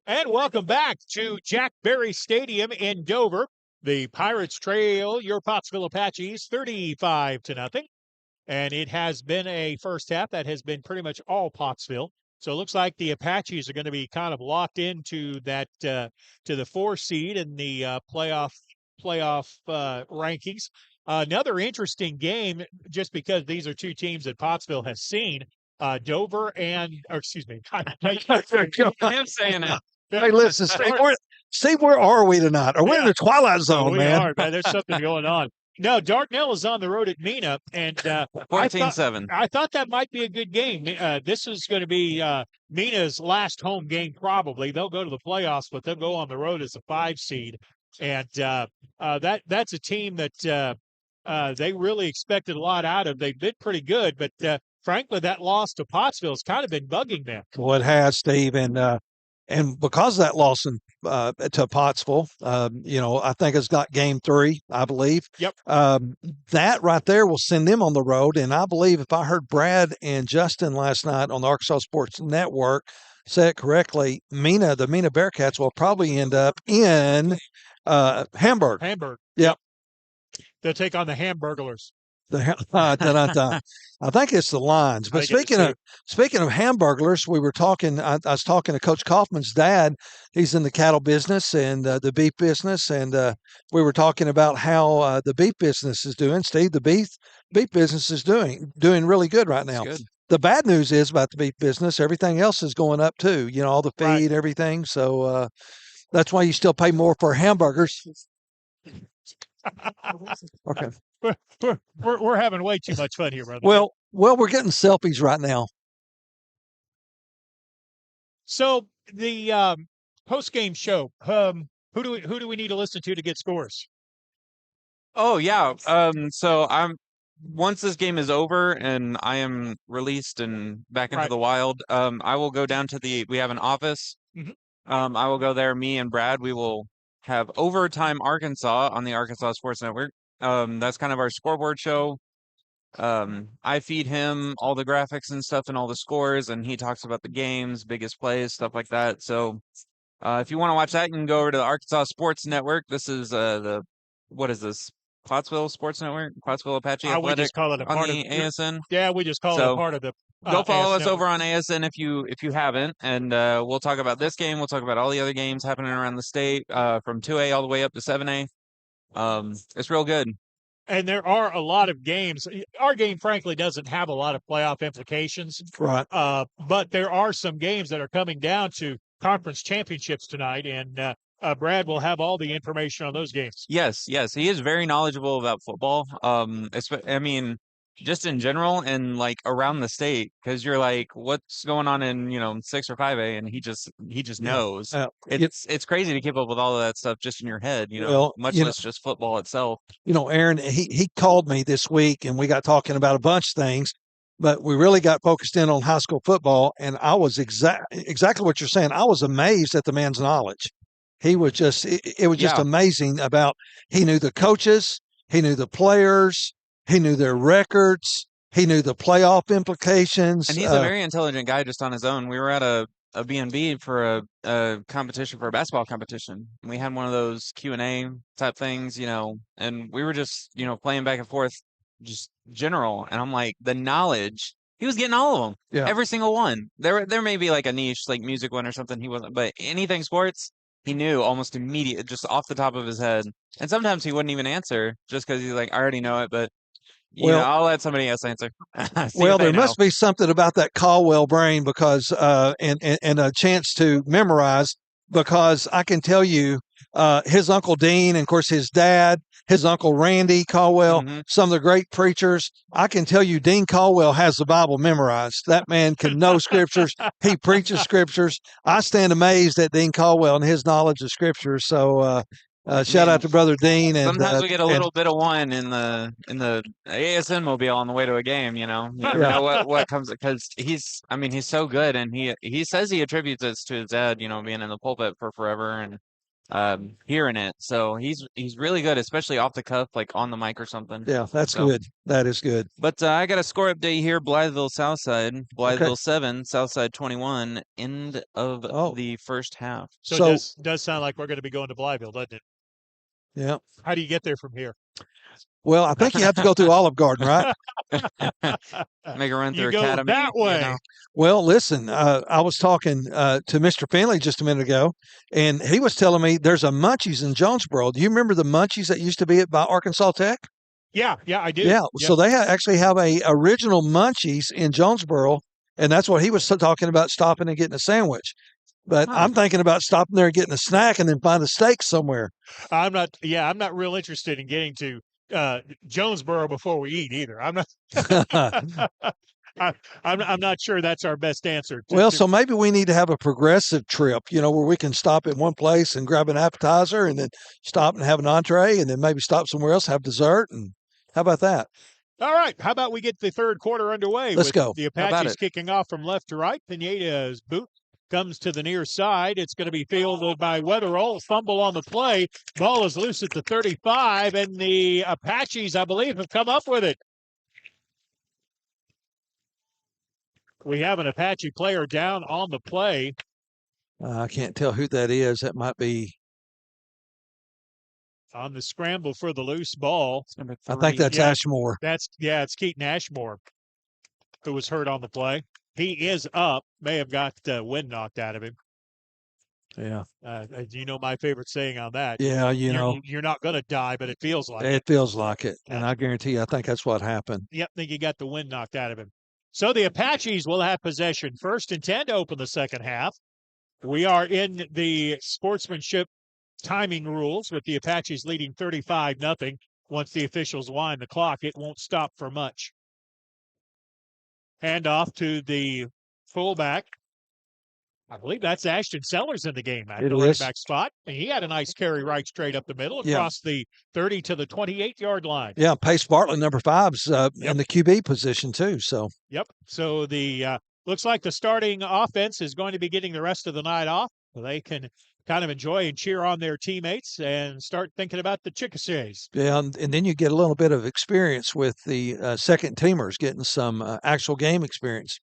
And welcome back to Jack Berry Stadium in Dover. The Pirates trail your Pottsville Apaches 35-0. And it has been a first half that has been pretty much all Pottsville. So it looks like the Apaches are going to be kind of locked into that to the 4 seed in the playoff rankings. Another interesting game, just because these are two teams that Pottsville has seen. Dover and, or excuse me, I am saying it. Hey, listen, Steve, where are we tonight? Are we in the Twilight Zone, we man? are, man. There's something going on. No, Dartnell is on the road at Mena, and 14-7. I thought that might be a good game. This is going to be Mena's last home game, probably. They'll go to the playoffs, but they'll go on the road as a 5 seed. And that's a team that they really expected a lot out of. They've been pretty good, but frankly, that loss to Pottsville has kind of been bugging them. Well, it has, Steve, and because of that loss to Pottsville, I think it's got game 3, I believe. Yep. That right there will send them on the road. And I believe if I heard Brad and Justin last night on the Arkansas Sports Network say it correctly, the Mena Bearcats will probably end up in Hamburg. Yep. They'll take on the Hamburglers. I think it's the Lions. But speaking of Hamburglers, we were talking. I was talking to Coach Kaufman's dad. He's in the cattle business and the beef business, and we were talking about how the beef business is doing. Steve, the beef business is doing really good right now. Good. The bad news is about the beef business. Everything else is going up too. All the feed, everything. So that's why you still pay more for hamburgers. Okay. We're having way too much fun here, brother. Well, we're getting selfies right now. So the post-game show, who do we need to listen to get scores? Oh yeah. So once this game is over and I am released and back into the wild, I will go down to we have an office. Mm-hmm. I will go there. Me and Brad, we will have Overtime Arkansas on the Arkansas Sports Network. That's kind of our scoreboard show. I feed him all the graphics and stuff and all the scores, and he talks about the games, biggest plays, stuff like that. So if you want to watch that, you can go over to the Arkansas Sports Network. This is what is this? Pottsville Sports Network? Pottsville Apache Athletic? We just call it a part of ASN? Yeah, we just call it a part of the go follow AS us over on ASN if you haven't, and we'll talk about this game. We'll talk about all the other games happening around the state from 2A all the way up to 7A. It's real good. And there are a lot of games. Our game, frankly, doesn't have a lot of playoff implications. Right. But there are some games that are coming down to conference championships tonight, and Brad will have all the information on those games. Yes. He is very knowledgeable about football. Just in general and like around the state, because you're like, what's going on in 6 or 5A, and he just knows. It's crazy to keep up with all of that stuff just in your head, much less just football itself. Aaron, he called me this week and we got talking about a bunch of things, but we really got focused in on high school football, and I was exactly what you're saying. I was amazed at the man's knowledge. He was just it was just amazing about, he knew the coaches, he knew the players, he knew their records, he knew the playoff implications. And he's a very intelligent guy just on his own. We were at a B&B for a competition, for a basketball competition. And we had one of those Q&A type things, and we were just, playing back and forth, just general. And I'm like, the knowledge, he was getting all of them. Yeah. Every single one. There may be like a niche, like music one or something he wasn't, but anything sports, he knew almost immediately, just off the top of his head. And sometimes he wouldn't even answer just because he's like, I already know it, but I'll let somebody else answer. Well, there must be something about that Caldwell brain, because and a chance to memorize, because I can tell you his Uncle Dean, and of course his dad, his Uncle Randy Caldwell, some of the great preachers. I can tell you Dean Caldwell has the Bible memorized. That man can know scriptures. He preaches scriptures. I stand amazed at Dean Caldwell and his knowledge of scriptures. So shout out to Brother Dean. And sometimes we get a little bit of one in the ASN mobile on the way to a game. You never know what comes, because he's so good, and he says he attributes this to his dad, being in the pulpit for forever, and hearing it. So he's really good, especially off the cuff, like on the mic or something. Yeah, that's good. That is good. But I got a score update here. Blytheville Southside, Blytheville Okay. 7, Southside 21. End of the first half. So it does sound like we're going to be going to Blytheville, doesn't it? Yeah. How do you get there from here? Well, I think you have to go through Olive Garden, right? Make a run through You go Academy. that way. Well, listen, I was talking to Mr. Finley just a minute ago, and he was telling me there's a Munchies in Jonesboro. Do you remember the Munchies that used to be by Arkansas Tech? Yeah, I do. Yeah, so they actually have a original Munchies in Jonesboro, and that's what he was talking about, stopping and getting a sandwich. But I'm thinking about stopping there and getting a snack and then find a steak somewhere. I'm not real interested in getting to Jonesboro before we eat either. I'm not. I'm not sure that's our best answer. So maybe we need to have a progressive trip, where we can stop at one place and grab an appetizer and then stop and have an entree and then maybe stop somewhere else, have dessert. And how about that? All right. How about we get the third quarter underway? Let's go. The Apaches kicking off from left to right. Pineda's boot comes to the near side. It's going to be fielded by Weatherall. Fumble on the play. Ball is loose at the 35, and the Apaches, I believe, have come up with it. We have an Apache player down on the play. I can't tell who that is. That might be on the scramble for the loose ball. I think that's Ashmore. It's Keaton Ashmore who was hurt on the play. He is up. May have got wind knocked out of him. Yeah. You know my favorite saying on that. Yeah, you're not going to die, but it feels like it. It feels like it, and I guarantee you, I think that's what happened. Yep, I think he got the wind knocked out of him. So the Apaches will have possession. 1st and 10 to open the second half. We are in the sportsmanship timing rules with the Apaches leading 35-0. Once the officials wind the clock, it won't stop for much. Hand off to the fullback. I believe that's Ashton Sellers in the game at the running back spot. And he had a nice carry right straight up the middle across the 30 to the 28-yard line. Yeah, Pace Bartlett, number 5's in the QB position too. So. Yep. So the looks like the starting offense is going to be getting the rest of the night off. They can kind of enjoy and cheer on their teammates and start thinking about the Chickasaws. Yeah, and then you get a little bit of experience with the second teamers getting some actual game experience.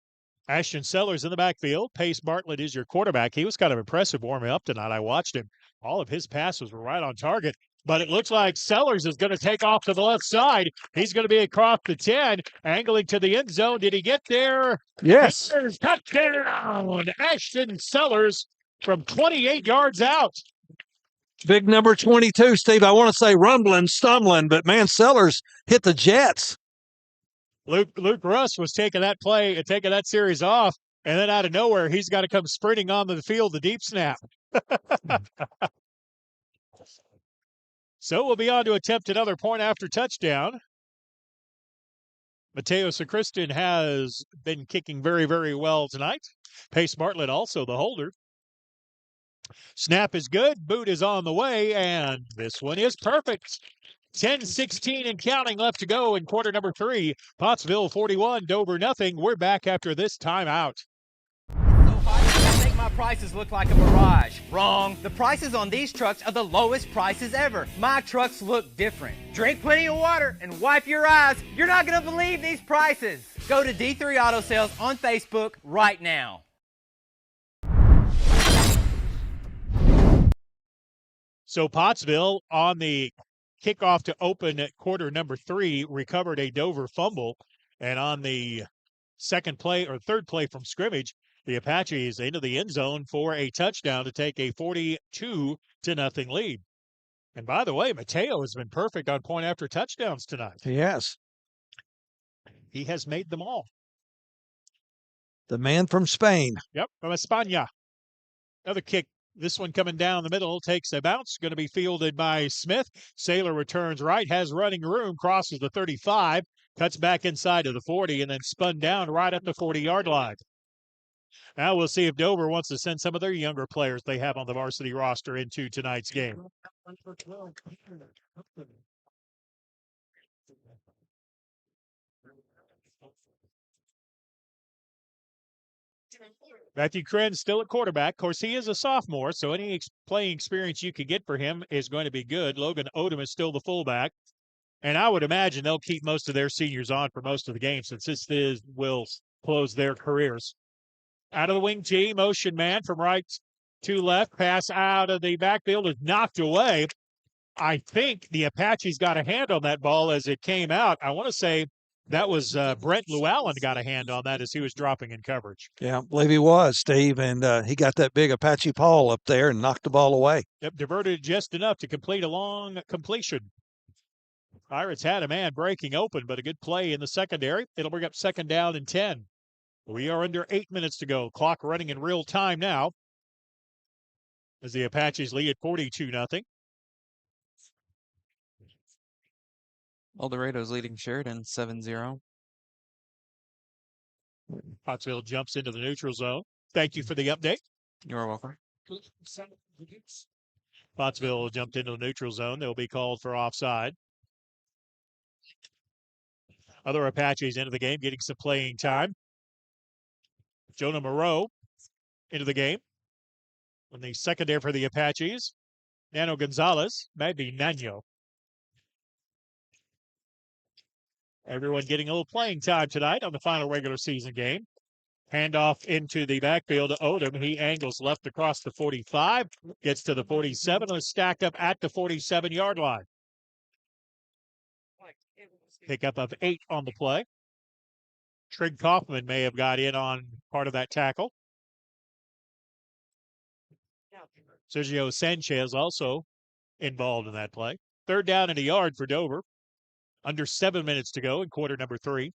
Ashton Sellers in the backfield. Pace Bartlett is your quarterback. He was kind of impressive warming up tonight. I watched him. All of his passes were right on target. But it looks like Sellers is going to take off to the left side. He's going to be across the 10, angling to the end zone. Did he get there? Yes. Here's touchdown. Ashton Sellers from 28 yards out. Big number 22, Steve. I want to say rumbling, stumbling, but man, Sellers hit the Jets. Luke Russ was taking that series off, and then out of nowhere, he's got to come sprinting onto the field, the deep snap. So we'll be on to attempt another point after touchdown. Mateo Sacristan has been kicking very, very well tonight. Pace Bartlett also the holder. Snap is good. Boot is on the way, and this one is perfect. 10-16 and counting left to go in quarter number 3. Pottsville 41, Dover nothing. We're back after this timeout. I make my prices look like a mirage. Wrong. The prices on these trucks are the lowest prices ever. My trucks look different. Drink plenty of water and wipe your eyes. You're not going to believe these prices. Go to D3 Auto Sales on Facebook right now. So Pottsville on the kickoff to open at quarter number 3 recovered a Dover fumble, and on the third play from scrimmage, the Apaches into the end zone for a touchdown to take a 42-0 lead. And by the way, Mateo has been perfect on point after touchdowns tonight. Yes. He has made them all. The man from Spain. Yep, from España. Another kick. This one coming down the middle, takes a bounce, going to be fielded by Smith. Saylor returns right, has running room, crosses the 35, cuts back inside to the 40, and then spun down right at the 40-yard line. Now we'll see if Dover wants to send some of their younger players they have on the varsity roster into tonight's game. Matthew Krenz still at quarterback. Of course, he is a sophomore, so any playing experience you can get for him is going to be good. Logan Odom is still the fullback. And I would imagine they'll keep most of their seniors on for most of the game since will close their careers. Out of the wing G, motion man from right to left. Pass out of the backfield is knocked away. I think the Apaches got a hand on that ball as it came out. I want to say that was Brent Llewellyn got a hand on that as he was dropping in coverage. Yeah, I believe he was, Steve, and he got that big Apache Paul up there and knocked the ball away. Yep, diverted just enough to complete a long completion. Pirates had a man breaking open, but a good play in the secondary. It'll bring up 2nd down and 10. We are under 8 minutes to go. Clock running in real time now as the Apaches lead at 42-0. El Dorado's leading Sheridan 7-0. Pottsville jumps into the neutral zone. Thank you for the update. You're welcome. Pottsville jumped into the neutral zone. They'll be called for offside. Other Apaches into the game, getting some playing time. Jonah Moreau into the game. In the secondary for the Apaches, Nano Gonzalez, maybe Nano. Everyone getting a little playing time tonight on the final regular season game. Handoff into the backfield to Odom. He angles left across the 45, gets to the 47, and is stacked up at the 47-yard line. Pickup of 8 on the play. Trig Kaufman may have got in on part of that tackle. Sergio Sanchez also involved in that play. 3rd down and a yard for Dover. Under 7 minutes to go in quarter number 3.